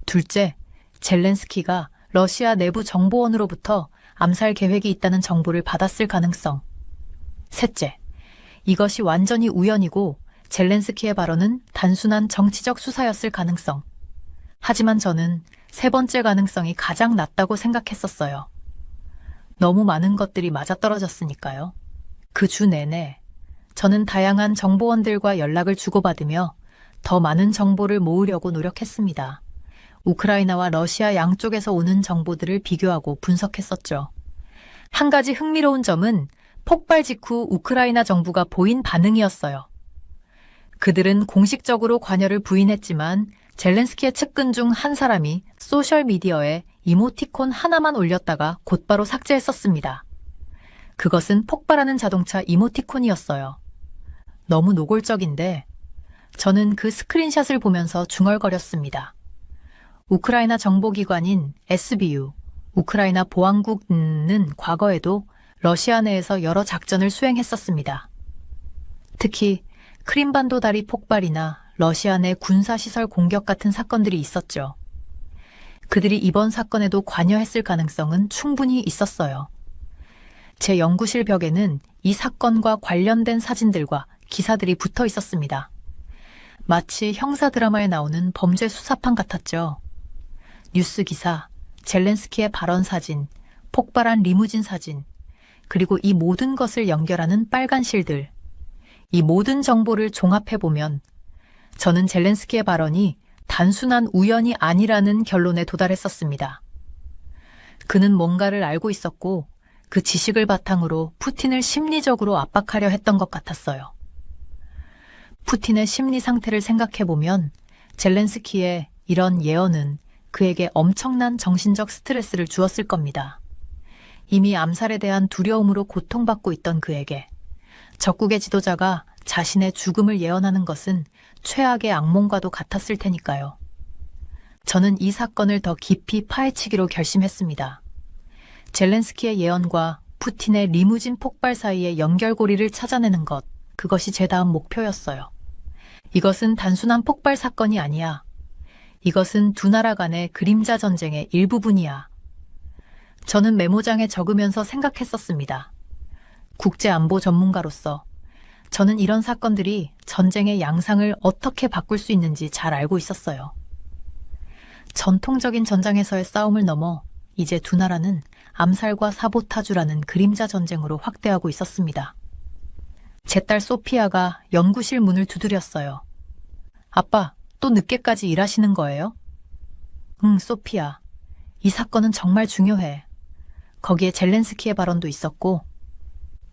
둘째, 젤렌스키가 러시아 내부 정보원으로부터 암살 계획이 있다는 정보를 받았을 가능성. 셋째, 이것이 완전히 우연이고 젤렌스키의 발언은 단순한 정치적 수사였을 가능성. 하지만 저는 세 번째 가능성이 가장 낮다고 생각했었어요. 너무 많은 것들이 맞아떨어졌으니까요. 그 주 내내 저는 다양한 정보원들과 연락을 주고받으며 더 많은 정보를 모으려고 노력했습니다. 우크라이나와 러시아 양쪽에서 오는 정보들을 비교하고 분석했었죠. 한 가지 흥미로운 점은 폭발 직후 우크라이나 정부가 보인 반응이었어요. 그들은 공식적으로 관여를 부인했지만 젤렌스키의 측근 중 한 사람이 소셜미디어에 이모티콘 하나만 올렸다가 곧바로 삭제했었습니다. 그것은 폭발하는 자동차 이모티콘이었어요. 너무 노골적인데 저는 그 스크린샷을 보면서 중얼거렸습니다. 우크라이나 정보기관인 SBU, 우크라이나 보안국은 과거에도 러시아 내에서 여러 작전을 수행했었습니다. 특히 크림반도 다리 폭발이나 러시아 내 군사시설 공격 같은 사건들이 있었죠. 그들이 이번 사건에도 관여했을 가능성은 충분히 있었어요. 제 연구실 벽에는 이 사건과 관련된 사진들과 기사들이 붙어 있었습니다. 마치 형사 드라마에 나오는 범죄 수사판 같았죠. 뉴스 기사, 젤렌스키의 발언 사진, 폭발한 리무진 사진, 그리고 이 모든 것을 연결하는 빨간 실들. 이 모든 정보를 종합해보면 저는 젤렌스키의 발언이 단순한 우연이 아니라는 결론에 도달했었습니다. 그는 뭔가를 알고 있었고 그 지식을 바탕으로 푸틴을 심리적으로 압박하려 했던 것 같았어요. 푸틴의 심리 상태를 생각해보면 젤렌스키의 이런 예언은 그에게 엄청난 정신적 스트레스를 주었을 겁니다. 이미 암살에 대한 두려움으로 고통받고 있던 그에게 적국의 지도자가 자신의 죽음을 예언하는 것은 최악의 악몽과도 같았을 테니까요. 저는 이 사건을 더 깊이 파헤치기로 결심했습니다. 젤렌스키의 예언과 푸틴의 리무진 폭발 사이의 연결고리를 찾아내는 것, 그것이 제 다음 목표였어요. 이것은 단순한 폭발 사건이 아니야. 이것은 두 나라 간의 그림자 전쟁의 일부분이야. 저는 메모장에 적으면서 생각했었습니다. 국제안보 전문가로서 저는 이런 사건들이 전쟁의 양상을 어떻게 바꿀 수 있는지 잘 알고 있었어요. 전통적인 전장에서의 싸움을 넘어 이제 두 나라는 암살과 사보타주라는 그림자 전쟁으로 확대하고 있었습니다. 제 딸 소피아가 연구실 문을 두드렸어요. 아빠, 또 늦게까지 일하시는 거예요? 응, 소피아. 이 사건은 정말 중요해. 거기에 젤렌스키의 발언도 있었고.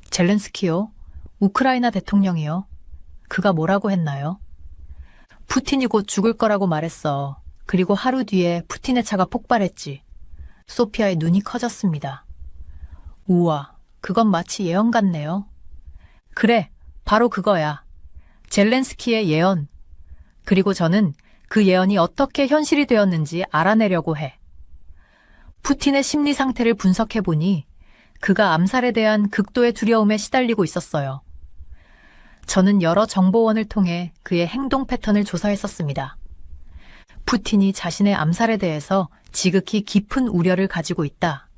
젤렌스키요? 우크라이나 대통령이요? 그가 뭐라고 했나요? 푸틴이 곧 죽을 거라고 말했어. 그리고 하루 뒤에 푸틴의 차가 폭발했지. 소피아의 눈이 커졌습니다. 우와, 그건 마치 예언 같네요. 그래, 바로 그거야. 젤렌스키의 예언. 그리고 저는 그 예언이 어떻게 현실이 되었는지 알아내려고 해. 푸틴의 심리 상태를 분석해보니 그가 암살에 대한 극도의 두려움에 시달리고 있었어요. 저는 여러 정보원을 통해 그의 행동 패턴을 조사했었습니다. 푸틴이 자신의 암살에 대해서 지극히 깊은 우려를 가지고 있다.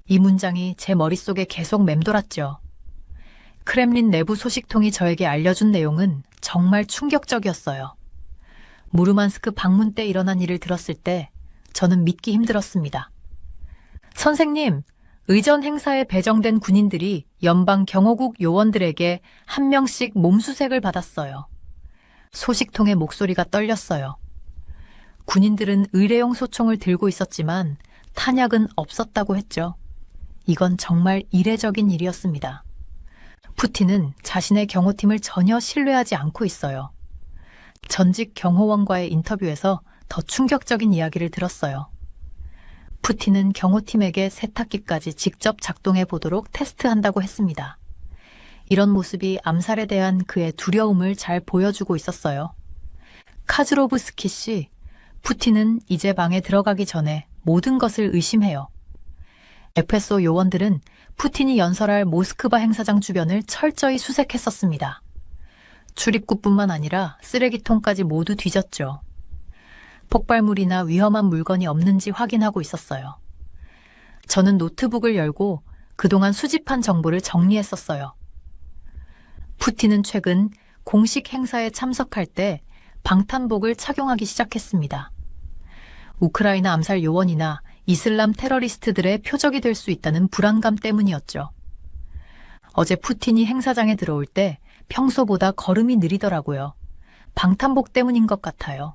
이 문장이 제 머릿속에 계속 맴돌았죠. 크렘린 내부 소식통이 저에게 알려준 내용은 정말 충격적이었어요. 무르만스크 방문 때 일어난 일을 들었을 때 저는 믿기 힘들었습니다. 선생님, 의전 행사에 배정된 군인들이 연방 경호국 요원들에게 한 명씩 몸수색을 받았어요. 소식통의 목소리가 떨렸어요. 군인들은 의뢰용 소총을 들고 있었지만 탄약은 없었다고 했죠. 이건 정말 이례적인 일이었습니다. 푸틴은 자신의 경호팀을 전혀 신뢰하지 않고 있어요. 전직 경호원과의 인터뷰에서 더 충격적인 이야기를 들었어요. 푸틴은 경호팀에게 세탁기까지 직접 작동해 보도록 테스트한다고 했습니다. 이런 모습이 암살에 대한 그의 두려움을 잘 보여주고 있었어요. 카즈로브스키 씨, 푸틴은 이제 방에 들어가기 전에 모든 것을 의심해요. FSO 요원들은 푸틴이 연설할 모스크바 행사장 주변을 철저히 수색했었습니다. 출입구뿐만 아니라 쓰레기통까지 모두 뒤졌죠. 폭발물이나 위험한 물건이 없는지 확인하고 있었어요. 저는 노트북을 열고 그동안 수집한 정보를 정리했었어요. 푸틴은 최근 공식 행사에 참석할 때 방탄복을 착용하기 시작했습니다. 우크라이나 암살 요원이나 이슬람 테러리스트들의 표적이 될 수 있다는 불안감 때문이었죠. 어제 푸틴이 행사장에 들어올 때 평소보다 걸음이 느리더라고요. 방탄복 때문인 것 같아요.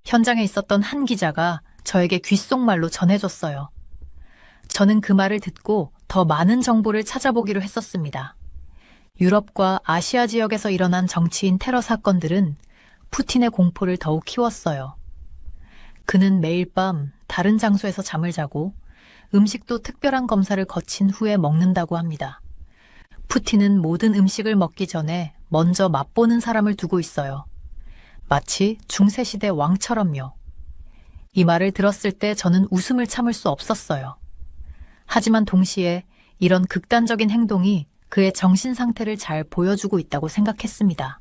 현장에 있었던 한 기자가 저에게 귓속말로 전해줬어요. 저는 그 말을 듣고 더 많은 정보를 찾아보기로 했었습니다. 유럽과 아시아 지역에서 일어난 정치인 테러 사건들은 푸틴의 공포를 더욱 키웠어요. 그는 매일 밤 다른 장소에서 잠을 자고 음식도 특별한 검사를 거친 후에 먹는다고 합니다. 푸틴은 모든 음식을 먹기 전에 먼저 맛보는 사람을 두고 있어요. 마치 중세시대 왕처럼요. 이 말을 들었을 때 저는 웃음을 참을 수 없었어요. 하지만 동시에 이런 극단적인 행동이 그의 정신 상태를 잘 보여주고 있다고 생각했습니다.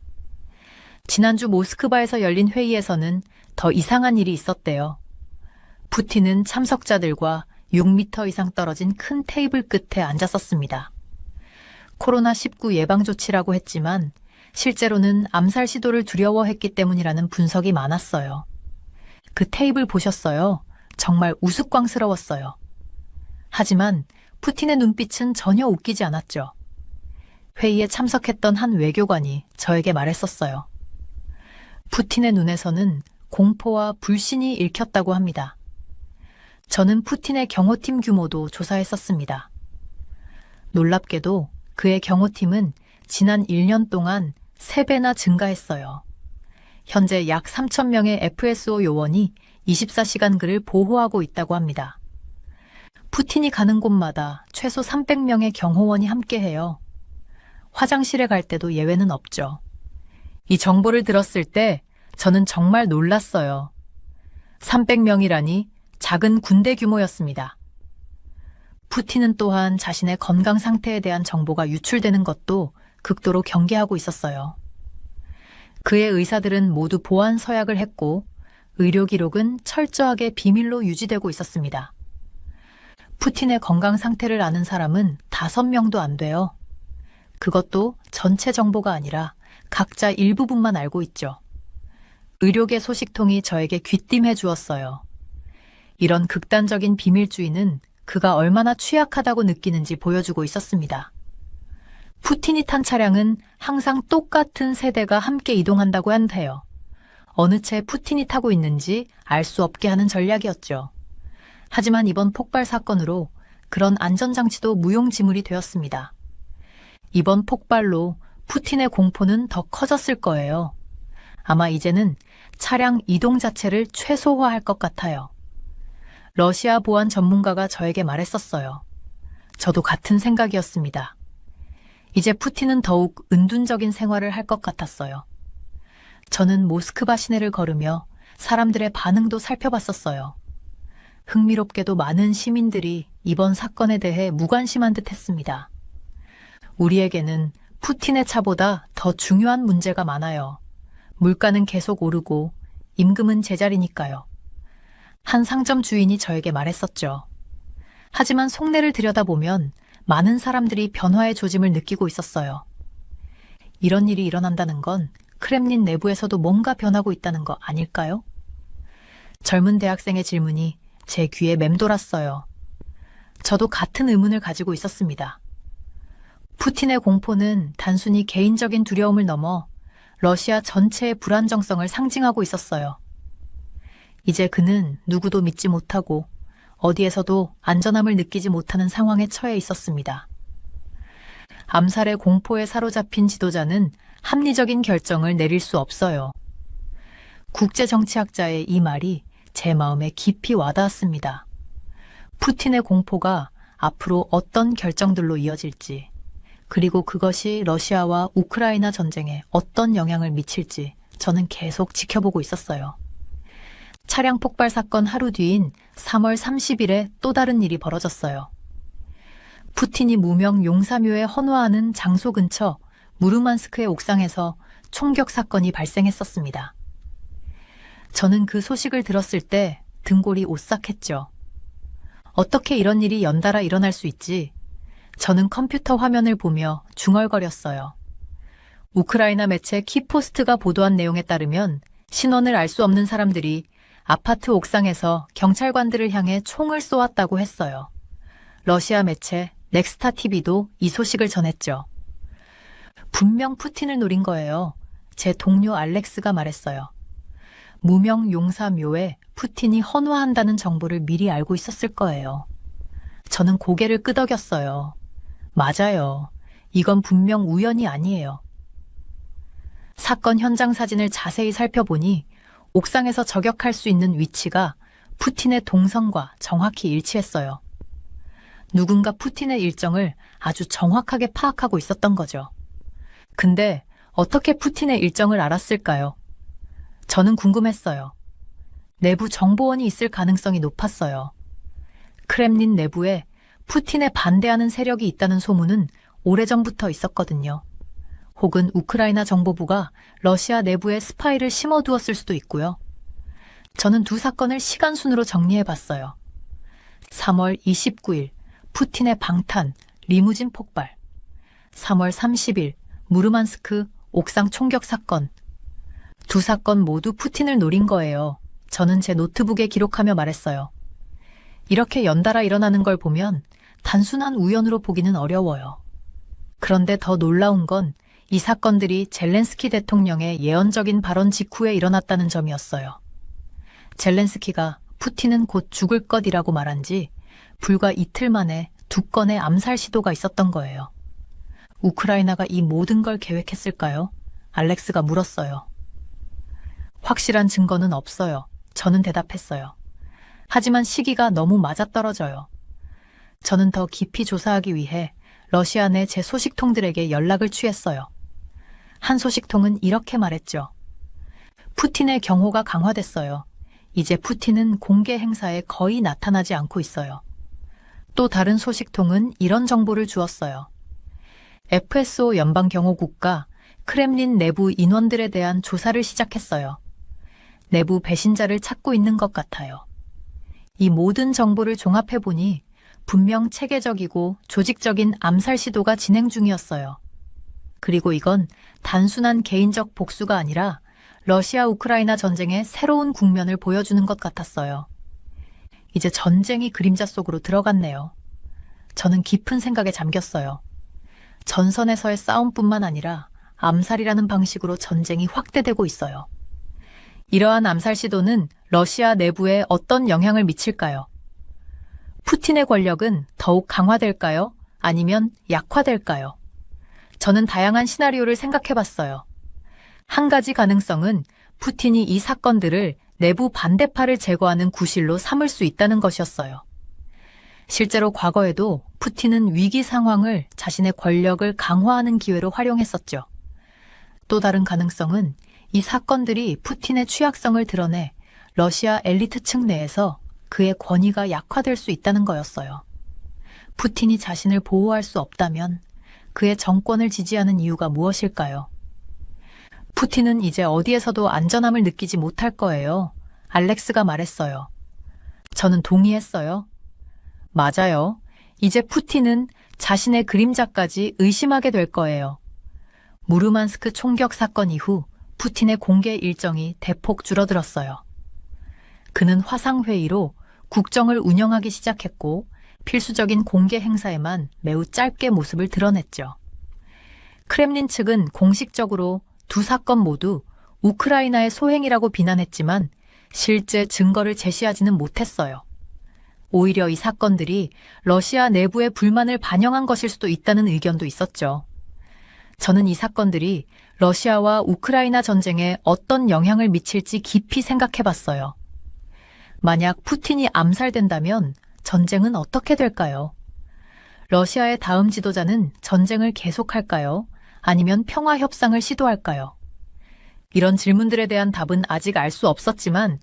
지난주 모스크바에서 열린 회의에서는 더 이상한 일이 있었대요. 푸틴은 참석자들과 6m 이상 떨어진 큰 테이블 끝에 앉았었습니다. 코로나19 예방 조치라고 했지만 실제로는 암살 시도를 두려워했기 때문이라는 분석이 많았어요. 그 테이블 보셨어요? 정말 우스꽝스러웠어요. 하지만 푸틴의 눈빛은 전혀 웃기지 않았죠. 회의에 참석했던 한 외교관이 저에게 말했었어요. 푸틴의 눈에서는 공포와 불신이 읽혔다고 합니다. 저는 푸틴의 경호팀 규모도 조사했었습니다. 놀랍게도 그의 경호팀은 지난 1년 동안 3배나 증가했어요. 현재 약 3,000명의 FSO 요원이 24시간 그를 보호하고 있다고 합니다. 푸틴이 가는 곳마다 최소 300명의 경호원이 함께해요. 화장실에 갈 때도 예외는 없죠. 이 정보를 들었을 때 저는 정말 놀랐어요. 300명이라니 작은 군대 규모였습니다. 푸틴은 또한 자신의 건강 상태에 대한 정보가 유출되는 것도 극도로 경계하고 있었어요. 그의 의사들은 모두 보안 서약을 했고 의료 기록은 철저하게 비밀로 유지되고 있었습니다. 푸틴의 건강 상태를 아는 사람은 5명도 안 돼요. 그것도 전체 정보가 아니라 각자 일부분만 알고 있죠. 의료계 소식통이 저에게 귀띔해 주었어요. 이런 극단적인 비밀주의는 그가 얼마나 취약하다고 느끼는지 보여주고 있었습니다. 푸틴이 탄 차량은 항상 똑같은 세대가 함께 이동한다고 한대요. 어느 채 푸틴이 타고 있는지 알 수 없게 하는 전략이었죠. 하지만 이번 폭발 사건으로 그런 안전장치도 무용지물이 되었습니다. 이번 폭발로 푸틴의 공포는 더 커졌을 거예요. 아마 이제는 차량 이동 자체를 최소화할 것 같아요. 러시아 보안 전문가가 저에게 말했었어요. 저도 같은 생각이었습니다. 이제 푸틴은 더욱 은둔적인 생활을 할 것 같았어요. 저는 모스크바 시내를 걸으며 사람들의 반응도 살펴봤었어요. 흥미롭게도 많은 시민들이 이번 사건에 대해 무관심한 듯 했습니다. 우리에게는 푸틴의 차보다 더 중요한 문제가 많아요. 물가는 계속 오르고 임금은 제자리니까요. 한 상점 주인이 저에게 말했었죠. 하지만 속내를 들여다보면 많은 사람들이 변화의 조짐을 느끼고 있었어요. 이런 일이 일어난다는 건 크렘린 내부에서도 뭔가 변하고 있다는 거 아닐까요? 젊은 대학생의 질문이 제 귀에 맴돌았어요. 저도 같은 의문을 가지고 있었습니다. 푸틴의 공포는 단순히 개인적인 두려움을 넘어 러시아 전체의 불안정성을 상징하고 있었어요. 이제 그는 누구도 믿지 못하고 어디에서도 안전함을 느끼지 못하는 상황에 처해 있었습니다. 암살의 공포에 사로잡힌 지도자는 합리적인 결정을 내릴 수 없어요. 국제정치학자의 이 말이 제 마음에 깊이 와닿았습니다. 푸틴의 공포가 앞으로 어떤 결정들로 이어질지, 그리고 그것이 러시아와 우크라이나 전쟁에 어떤 영향을 미칠지 저는 계속 지켜보고 있었어요. 차량 폭발 사건 하루 뒤인 3월 30일에 또 다른 일이 벌어졌어요. 푸틴이 무명 용사묘에 헌화하는 장소 근처 무르만스크의 옥상에서 총격 사건이 발생했었습니다. 저는 그 소식을 들었을 때 등골이 오싹했죠. 어떻게 이런 일이 연달아 일어날 수 있지? 저는 컴퓨터 화면을 보며 중얼거렸어요. 우크라이나 매체 키포스트가 보도한 내용에 따르면 신원을 알 수 없는 사람들이 아파트 옥상에서 경찰관들을 향해 총을 쏘았다고 했어요. 러시아 매체 넥스타 TV도 이 소식을 전했죠. 분명 푸틴을 노린 거예요. 제 동료 알렉스가 말했어요. 무명 용사 묘에 푸틴이 헌화한다는 정보를 미리 알고 있었을 거예요. 저는 고개를 끄덕였어요. 맞아요. 이건 분명 우연이 아니에요. 사건 현장 사진을 자세히 살펴보니 옥상에서 저격할 수 있는 위치가 푸틴의 동선과 정확히 일치했어요. 누군가 푸틴의 일정을 아주 정확하게 파악하고 있었던 거죠. 근데 어떻게 푸틴의 일정을 알았을까요? 저는 궁금했어요. 내부 정보원이 있을 가능성이 높았어요. 크렘린 내부에 푸틴에 반대하는 세력이 있다는 소문은 오래전부터 있었거든요. 혹은 우크라이나 정보부가 러시아 내부에 스파이를 심어두었을 수도 있고요. 저는 두 사건을 시간순으로 정리해봤어요. 3월 29일 푸틴의 방탄, 리무진 폭발. 3월 30일 무르만스크 옥상 총격 사건. 두 사건 모두 푸틴을 노린 거예요. 저는 제 노트북에 기록하며 말했어요. 이렇게 연달아 일어나는 걸 보면 단순한 우연으로 보기는 어려워요. 그런데 더 놀라운 건 이 사건들이 젤렌스키 대통령의 예언적인 발언 직후에 일어났다는 점이었어요. 젤렌스키가 푸틴은 곧 죽을 것이라고 말한 지 불과 이틀 만에 두 건의 암살 시도가 있었던 거예요. 우크라이나가 이 모든 걸 계획했을까요? 알렉스가 물었어요. 확실한 증거는 없어요. 저는 대답했어요. 하지만 시기가 너무 맞아떨어져요. 저는 더 깊이 조사하기 위해 러시아 내 제 소식통들에게 연락을 취했어요. 한 소식통은 이렇게 말했죠. 푸틴의 경호가 강화됐어요. 이제 푸틴은 공개 행사에 거의 나타나지 않고 있어요. 또 다른 소식통은 이런 정보를 주었어요. FSO 연방경호국가 크렘린 내부 인원들에 대한 조사를 시작했어요. 내부 배신자를 찾고 있는 것 같아요. 이 모든 정보를 종합해보니 분명 체계적이고 조직적인 암살 시도가 진행 중이었어요. 그리고 이건 단순한 개인적 복수가 아니라 러시아 우크라이나 전쟁의 새로운 국면을 보여주는 것 같았어요. 이제 전쟁이 그림자 속으로 들어갔네요. 저는 깊은 생각에 잠겼어요. 전선에서의 싸움뿐만 아니라 암살이라는 방식으로 전쟁이 확대되고 있어요. 이러한 암살 시도는 러시아 내부에 어떤 영향을 미칠까요? 푸틴의 권력은 더욱 강화될까요? 아니면 약화될까요? 저는 다양한 시나리오를 생각해봤어요. 한 가지 가능성은 푸틴이 이 사건들을 내부 반대파를 제거하는 구실로 삼을 수 있다는 것이었어요. 실제로 과거에도 푸틴은 위기 상황을 자신의 권력을 강화하는 기회로 활용했었죠. 또 다른 가능성은 이 사건들이 푸틴의 취약성을 드러내 러시아 엘리트층 내에서 그의 권위가 약화될 수 있다는 거였어요. 푸틴이 자신을 보호할 수 없다면 그의 정권을 지지하는 이유가 무엇일까요? 푸틴은 이제 어디에서도 안전함을 느끼지 못할 거예요. 알렉스가 말했어요. 저는 동의했어요. 맞아요. 이제 푸틴은 자신의 그림자까지 의심하게 될 거예요. 무르만스크 총격 사건 이후 푸틴의 공개 일정이 대폭 줄어들었어요. 그는 화상회의로 국정을 운영하기 시작했고 필수적인 공개 행사에만 매우 짧게 모습을 드러냈죠. 크렘린 측은 공식적으로 두 사건 모두 우크라이나의 소행이라고 비난했지만 실제 증거를 제시하지는 못했어요. 오히려 이 사건들이 러시아 내부의 불만을 반영한 것일 수도 있다는 의견도 있었죠. 저는 이 사건들이 러시아와 우크라이나 전쟁에 어떤 영향을 미칠지 깊이 생각해 봤어요. 만약 푸틴이 암살된다면 전쟁은 어떻게 될까요? 러시아의 다음 지도자는 전쟁을 계속할까요? 아니면 평화 협상을 시도할까요? 이런 질문들에 대한 답은 아직 알 수 없었지만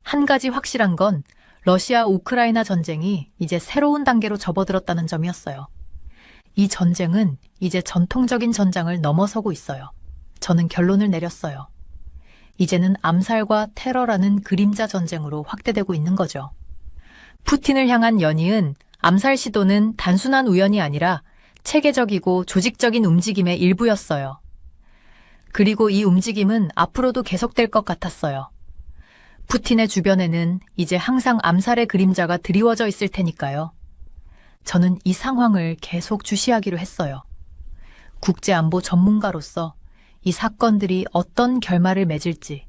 한 가지 확실한 건 러시아 우크라이나 전쟁이 이제 새로운 단계로 접어들었다는 점이었어요. 이 전쟁은 이제 전통적인 전장을 넘어서고 있어요. 저는 결론을 내렸어요. 이제는 암살과 테러라는 그림자 전쟁으로 확대되고 있는 거죠. 푸틴을 향한 연이은 암살 시도는 단순한 우연이 아니라 체계적이고 조직적인 움직임의 일부였어요. 그리고 이 움직임은 앞으로도 계속될 것 같았어요. 푸틴의 주변에는 이제 항상 암살의 그림자가 드리워져 있을 테니까요. 저는 이 상황을 계속 주시하기로 했어요. 국제안보 전문가로서 이 사건들이 어떤 결말을 맺을지,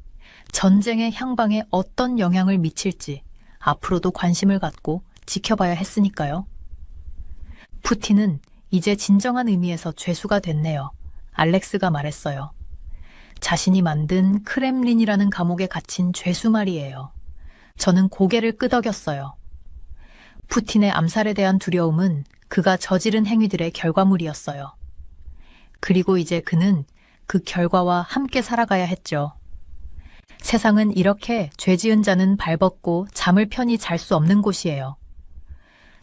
전쟁의 향방에 어떤 영향을 미칠지 앞으로도 관심을 갖고 지켜봐야 했으니까요. 푸틴은 이제 진정한 의미에서 죄수가 됐네요. 알렉스가 말했어요. 자신이 만든 크렘린이라는 감옥에 갇힌 죄수 말이에요. 저는 고개를 끄덕였어요. 푸틴의 암살에 대한 두려움은 그가 저지른 행위들의 결과물이었어요. 그리고 이제 그는 그 결과와 함께 살아가야 했죠. 세상은 이렇게 죄 지은 자는 발벗고 잠을 편히 잘 수 없는 곳이에요.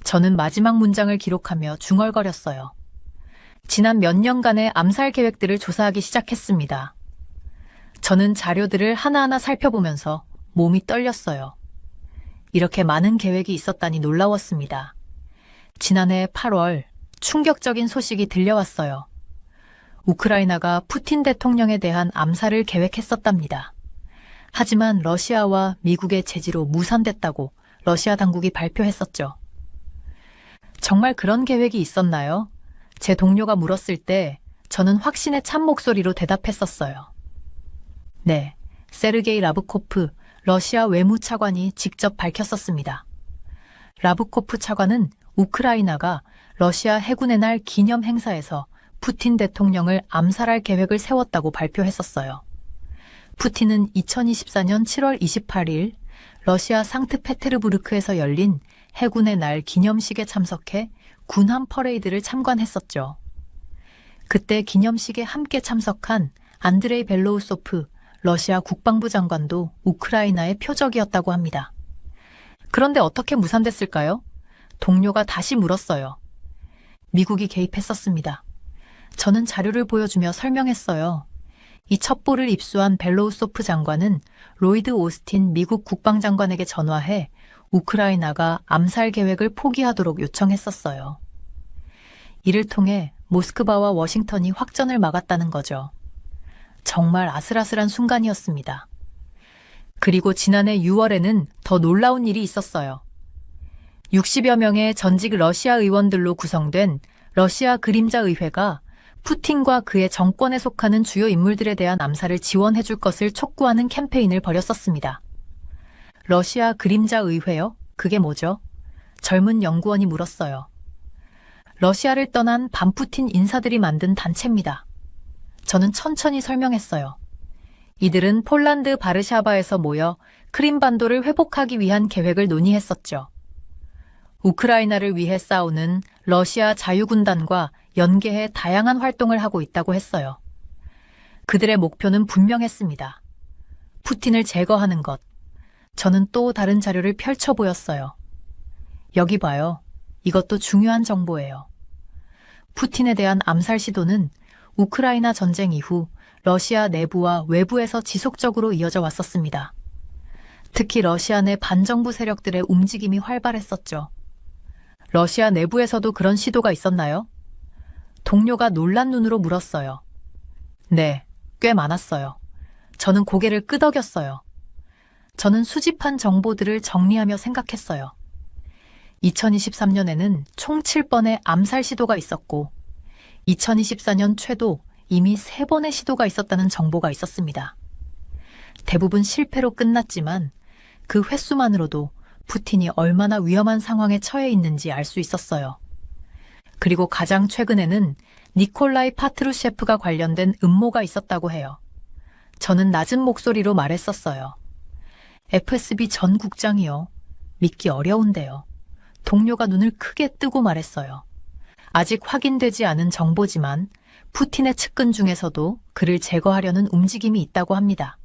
저는 마지막 문장을 기록하며 중얼거렸어요. 지난 몇 년간의 암살 계획들을 조사하기 시작했습니다. 저는 자료들을 하나하나 살펴보면서 몸이 떨렸어요. 이렇게 많은 계획이 있었다니 놀라웠습니다. 지난해 8월 충격적인 소식이 들려왔어요. 우크라이나가 푸틴 대통령에 대한 암살을 계획했었답니다. 하지만 러시아와 미국의 제지로 무산됐다고 러시아 당국이 발표했었죠. 정말 그런 계획이 있었나요? 제 동료가 물었을 때 저는 확신에 찬 목소리로 대답했었어요. 네, 세르게이 라브코프 러시아 외무차관이 직접 밝혔었습니다. 라브코프 차관은 우크라이나가 러시아 해군의 날 기념 행사에서 푸틴 대통령을 암살할 계획을 세웠다고 발표했었어요. 푸틴은 2024년 7월 28일 러시아 상트페테르부르크에서 열린 해군의 날 기념식에 참석해 군함 퍼레이드를 참관했었죠. 그때 기념식에 함께 참석한 안드레이 벨로우소프 러시아 국방부 장관도 우크라이나의 표적이었다고 합니다. 그런데 어떻게 무산됐을까요? 동료가 다시 물었어요. 미국이 개입했었습니다. 저는 자료를 보여주며 설명했어요. 이 첩보를 입수한 벨로우소프 장관은 로이드 오스틴 미국 국방장관에게 전화해 우크라이나가 암살 계획을 포기하도록 요청했었어요. 이를 통해 모스크바와 워싱턴이 확전을 막았다는 거죠. 정말 아슬아슬한 순간이었습니다. 그리고 지난해 6월에는 더 놀라운 일이 있었어요. 60여 명의 전직 러시아 의원들로 구성된 러시아 그림자 의회가 푸틴과 그의 정권에 속하는 주요 인물들에 대한 암살을 지원해 줄 것을 촉구하는 캠페인을 벌였었습니다. 러시아 그림자 의회요? 그게 뭐죠? 젊은 연구원이 물었어요. 러시아를 떠난 반푸틴 인사들이 만든 단체입니다. 저는 천천히 설명했어요. 이들은 폴란드 바르샤바에서 모여 크림반도를 회복하기 위한 계획을 논의했었죠. 우크라이나를 위해 싸우는 러시아 자유군단과 연계해 다양한 활동을 하고 있다고 했어요. 그들의 목표는 분명했습니다. 푸틴을 제거하는 것. 저는 또 다른 자료를 펼쳐 보였어요. 여기 봐요. 이것도 중요한 정보예요. 푸틴에 대한 암살 시도는 우크라이나 전쟁 이후 러시아 내부와 외부에서 지속적으로 이어져 왔었습니다. 특히 러시아 내 반정부 세력들의 움직임이 활발했었죠. 러시아 내부에서도 그런 시도가 있었나요? 동료가 놀란 눈으로 물었어요. 네, 꽤 많았어요. 저는 고개를 끄덕였어요. 저는 수집한 정보들을 정리하며 생각했어요. 2023년에는 총 7번의 암살 시도가 있었고 2024년 최도 이미 3번의 시도가 있었다는 정보가 있었습니다. 대부분 실패로 끝났지만 그 횟수만으로도 푸틴이 얼마나 위험한 상황에 처해 있는지 알 수 있었어요. 그리고 가장 최근에는 니콜라이 파트루셰프가 관련된 음모가 있었다고 해요. 저는 낮은 목소리로 말했었어요. FSB 전 국장이요. 믿기 어려운데요. 동료가 눈을 크게 뜨고 말했어요. 아직 확인되지 않은 정보지만 푸틴의 측근 중에서도 그를 제거하려는 움직임이 있다고 합니다.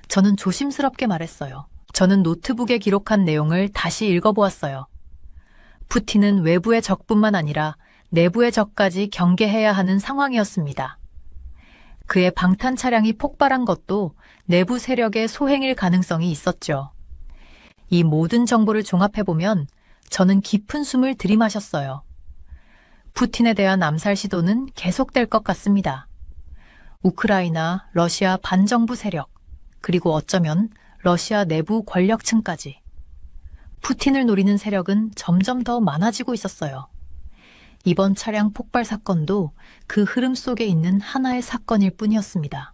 저는 조심스럽게 말했어요. 저는 노트북에 기록한 내용을 다시 읽어보았어요. 푸틴은 외부의 적뿐만 아니라 내부의 적까지 경계해야 하는 상황이었습니다. 그의 방탄 차량이 폭발한 것도 내부 세력의 소행일 가능성이 있었죠. 이 모든 정보를 종합해보면 저는 깊은 숨을 들이마셨어요. 푸틴에 대한 암살 시도는 계속될 것 같습니다. 우크라이나, 러시아 반정부 세력, 그리고 어쩌면 러시아 내부 권력층까지. 푸틴을 노리는 세력은 점점 더 많아지고 있었어요. 이번 차량 폭발 사건도 그 흐름 속에 있는 하나의 사건일 뿐이었습니다.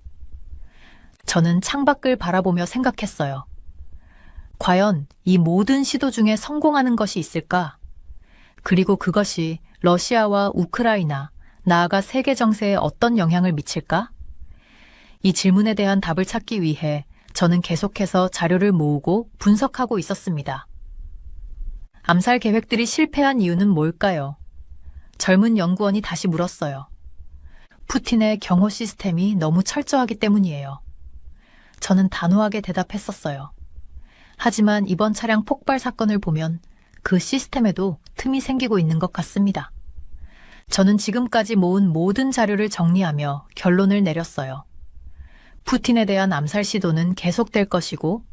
저는 창밖을 바라보며 생각했어요. 과연 이 모든 시도 중에 성공하는 것이 있을까? 그리고 그것이 러시아와 우크라이나, 나아가 세계 정세에 어떤 영향을 미칠까? 이 질문에 대한 답을 찾기 위해 저는 계속해서 자료를 모으고 분석하고 있었습니다. 암살 계획들이 실패한 이유는 뭘까요? 젊은 연구원이 다시 물었어요. 푸틴의 경호 시스템이 너무 철저하기 때문이에요. 저는 단호하게 대답했었어요. 하지만 이번 차량 폭발 사건을 보면 그 시스템에도 틈이 생기고 있는 것 같습니다. 저는 지금까지 모은 모든 자료를 정리하며 결론을 내렸어요. 푸틴에 대한 암살 시도는 계속될 것이고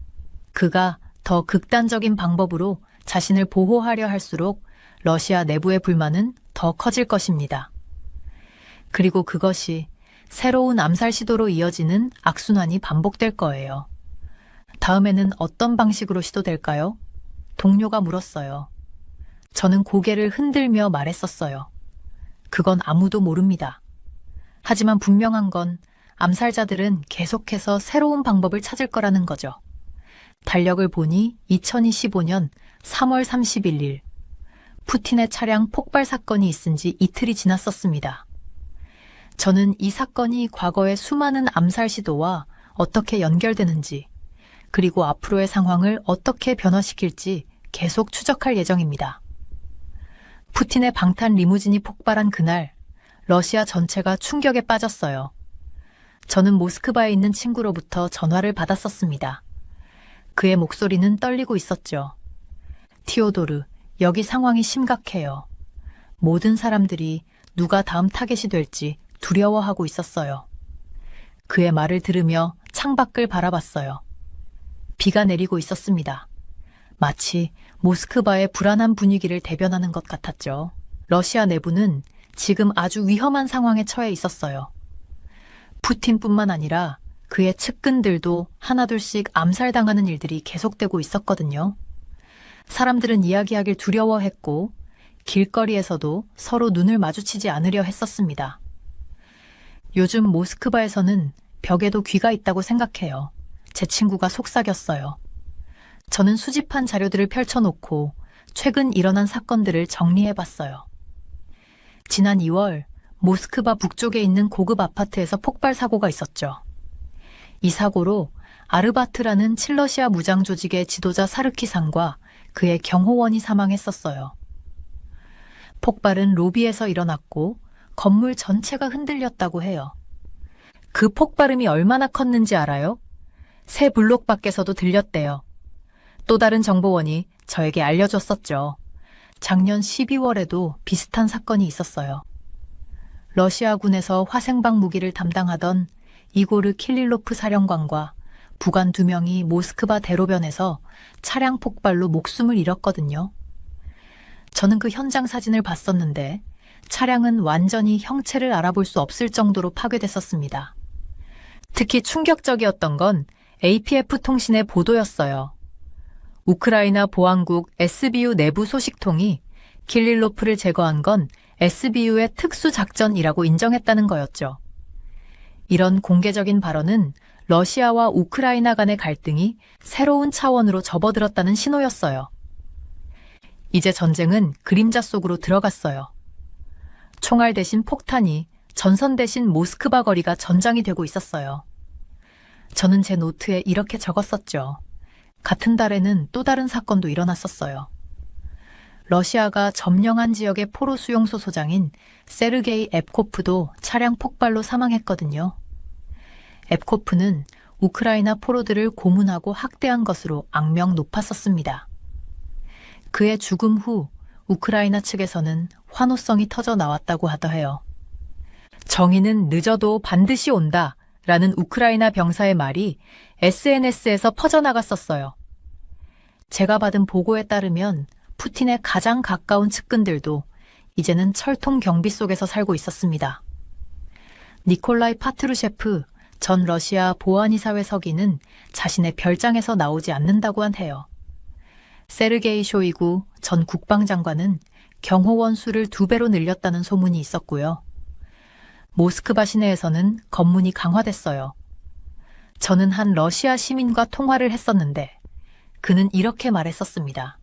그가 더 극단적인 방법으로 자신을 보호하려 할수록 러시아 내부의 불만은 더 커질 것입니다. 그리고 그것이 새로운 암살 시도로 이어지는 악순환이 반복될 거예요. 다음에는 어떤 방식으로 시도될까요? 동료가 물었어요. 저는 고개를 흔들며 말했었어요. 그건 아무도 모릅니다. 하지만 분명한 건 암살자들은 계속해서 새로운 방법을 찾을 거라는 거죠. 달력을 보니 2025년 3월 31일 푸틴의 차량 폭발 사건이 있은 지 이틀이 지났었습니다. 저는 이 사건이 과거의 수많은 암살 시도와 어떻게 연결되는지, 그리고 앞으로의 상황을 어떻게 변화시킬지 계속 추적할 예정입니다. 푸틴의 방탄 리무진이 폭발한 그날, 러시아 전체가 충격에 빠졌어요. 저는 모스크바에 있는 친구로부터 전화를 받았었습니다. 그의 목소리는 떨리고 있었죠. 티오도르, 여기 상황이 심각해요. 모든 사람들이 누가 다음 타겟이 될지 두려워하고 있었어요. 그의 말을 들으며 창밖을 바라봤어요. 비가 내리고 있었습니다. 마치 모스크바의 불안한 분위기를 대변하는 것 같았죠. 러시아 내부는 지금 아주 위험한 상황에 처해 있었어요. 푸틴뿐만 아니라 그의 측근들도 하나둘씩 암살당하는 일들이 계속되고 있었거든요. 사람들은 이야기하길 두려워했고 길거리에서도 서로 눈을 마주치지 않으려 했었습니다. 요즘 모스크바에서는 벽에도 귀가 있다고 생각해요. 제 친구가 속삭였어요. 저는 수집한 자료들을 펼쳐놓고 최근 일어난 사건들을 정리해봤어요. 지난 2월 모스크바 북쪽에 있는 고급 아파트에서 폭발 사고가 있었죠. 이 사고로 아르바트라는 칠러시아 무장 조직의 지도자 사르키상과 그의 경호원이 사망했었어요. 폭발은 로비에서 일어났고 건물 전체가 흔들렸다고 해요. 그 폭발음이 얼마나 컸는지 알아요? 새 블록 밖에서도 들렸대요. 또 다른 정보원이 저에게 알려줬었죠. 작년 12월에도 비슷한 사건이 있었어요. 러시아군에서 화생방 무기를 담당하던 이고르 킬릴로프 사령관과 부관 2명이 모스크바 대로변에서 차량 폭발로 목숨을 잃었거든요. 저는 그 현장 사진을 봤었는데 차량은 완전히 형체를 알아볼 수 없을 정도로 파괴됐었습니다. 특히 충격적이었던 건 APF 통신의 보도였어요. 우크라이나 보안국 SBU 내부 소식통이 킬릴로프를 제거한 건 SBU의 특수작전이라고 인정했다는 거였죠. 이런 공개적인 발언은 러시아와 우크라이나 간의 갈등이 새로운 차원으로 접어들었다는 신호였어요. 이제 전쟁은 그림자 속으로 들어갔어요. 총알 대신 폭탄이, 전선 대신 모스크바 거리가 전장이 되고 있었어요. 저는 제 노트에 이렇게 적었었죠. 같은 달에는 또 다른 사건도 일어났었어요. 러시아가 점령한 지역의 포로 수용소 소장인 세르게이 앱코프도 차량 폭발로 사망했거든요. 앱코프는 우크라이나 포로들을 고문하고 학대한 것으로 악명 높았었습니다. 그의 죽음 후 우크라이나 측에서는 환호성이 터져 나왔다고 하더해요. 정의는 늦어도 반드시 온다 라는 우크라이나 병사의 말이 SNS에서 퍼져나갔었어요. 제가 받은 보고에 따르면 푸틴의 가장 가까운 측근들도 이제는 철통 경비 속에서 살고 있었습니다. 니콜라이 파트루셰프 전 러시아 보안이사회 서기는 자신의 별장에서 나오지 않는다고 해요. 세르게이 쇼이구 전 국방장관은 경호원 수를 2배로 늘렸다는 소문이 있었고요. 모스크바 시내에서는 검문이 강화됐어요. 저는 한 러시아 시민과 통화를 했었는데 그는 이렇게 말했었습니다.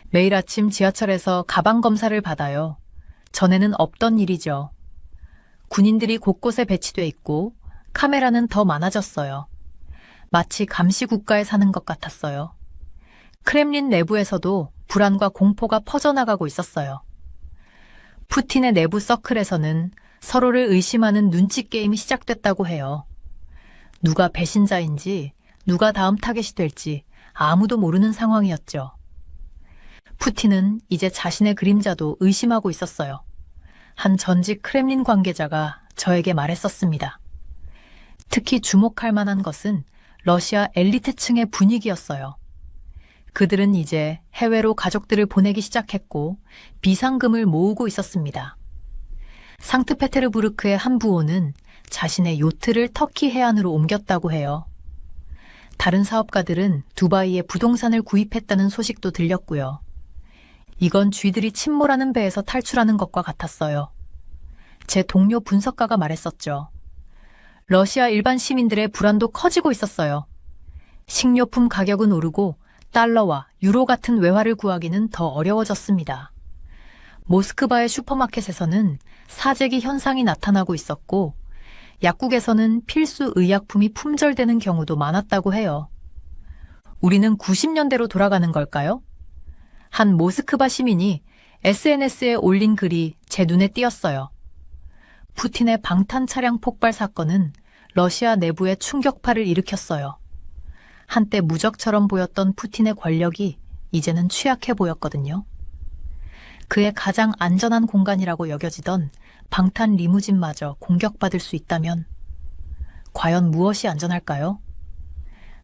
매일 아침 지하철에서 가방 검사를 받아요. 전에는 없던 일이죠. 군인들이 곳곳에 배치돼 있고 카메라는 더 많아졌어요. 마치 감시 국가에 사는 것 같았어요. 크렘린 내부에서도 불안과 공포가 퍼져나가고 있었어요. 푸틴의 내부 서클에서는 서로를 의심하는 눈치 게임이 시작됐다고 해요. 누가 배신자인지, 누가 다음 타겟이 될지 아무도 모르는 상황이었죠. 푸틴은 이제 자신의 그림자도 의심하고 있었어요. 한 전직 크렘린 관계자가 저에게 말했었습니다. 특히 주목할 만한 것은 러시아 엘리트층의 분위기였어요. 그들은 이제 해외로 가족들을 보내기 시작했고 비상금을 모으고 있었습니다. 상트페테르부르크의 한 부호는 자신의 요트를 터키 해안으로 옮겼다고 해요. 다른 사업가들은 두바이에 부동산을 구입했다는 소식도 들렸고요. 이건 쥐들이 침몰하는 배에서 탈출하는 것과 같았어요. 제 동료 분석가가 말했었죠. 러시아 일반 시민들의 불안도 커지고 있었어요. 식료품 가격은 오르고 달러와 유로 같은 외화를 구하기는 더 어려워졌습니다. 모스크바의 슈퍼마켓에서는 사재기 현상이 나타나고 있었고 약국에서는 필수 의약품이 품절되는 경우도 많았다고 해요. 우리는 90년대로 돌아가는 걸까요? 한 모스크바 시민이 SNS에 올린 글이 제 눈에 띄었어요. 푸틴의 방탄 차량 폭발 사건은 러시아 내부에 충격파를 일으켰어요. 한때 무적처럼 보였던 푸틴의 권력이 이제는 취약해 보였거든요. 그의 가장 안전한 공간이라고 여겨지던 방탄 리무진마저 공격받을 수 있다면 과연 무엇이 안전할까요?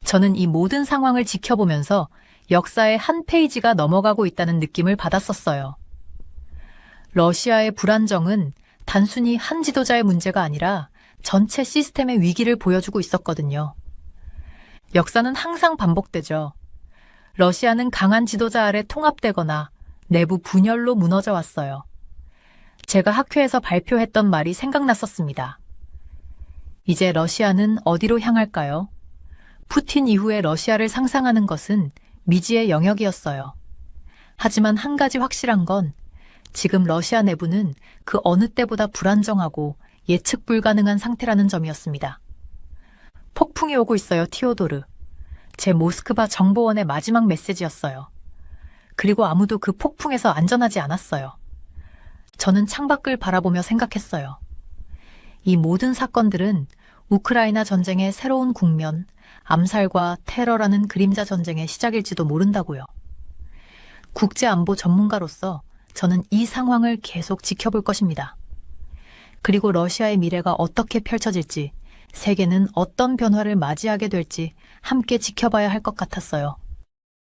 저는 이 모든 상황을 지켜보면서 역사의 한 페이지가 넘어가고 있다는 느낌을 받았었어요. 러시아의 불안정은 단순히 한 지도자의 문제가 아니라 전체 시스템의 위기를 보여주고 있었거든요. 역사는 항상 반복되죠. 러시아는 강한 지도자 아래 통합되거나 내부 분열로 무너져 왔어요. 제가 학회에서 발표했던 말이 생각났었습니다. 이제 러시아는 어디로 향할까요? 푸틴 이후에 러시아를 상상하는 것은 미지의 영역이었어요. 하지만 한 가지 확실한 건 지금 러시아 내부는 그 어느 때보다 불안정하고 예측 불가능한 상태라는 점이었습니다. 폭풍이 오고 있어요, 티오도르. 제 모스크바 정보원의 마지막 메시지였어요. 그리고 아무도 그 폭풍에서 안전하지 않았어요. 저는 창밖을 바라보며 생각했어요. 이 모든 사건들은 우크라이나 전쟁의 새로운 국면, 암살과 테러라는 그림자 전쟁의 시작일지도 모른다고요. 국제안보 전문가로서 저는 이 상황을 계속 지켜볼 것입니다. 그리고 러시아의 미래가 어떻게 펼쳐질지, 세계는 어떤 변화를 맞이하게 될지 함께 지켜봐야 할 것 같았어요.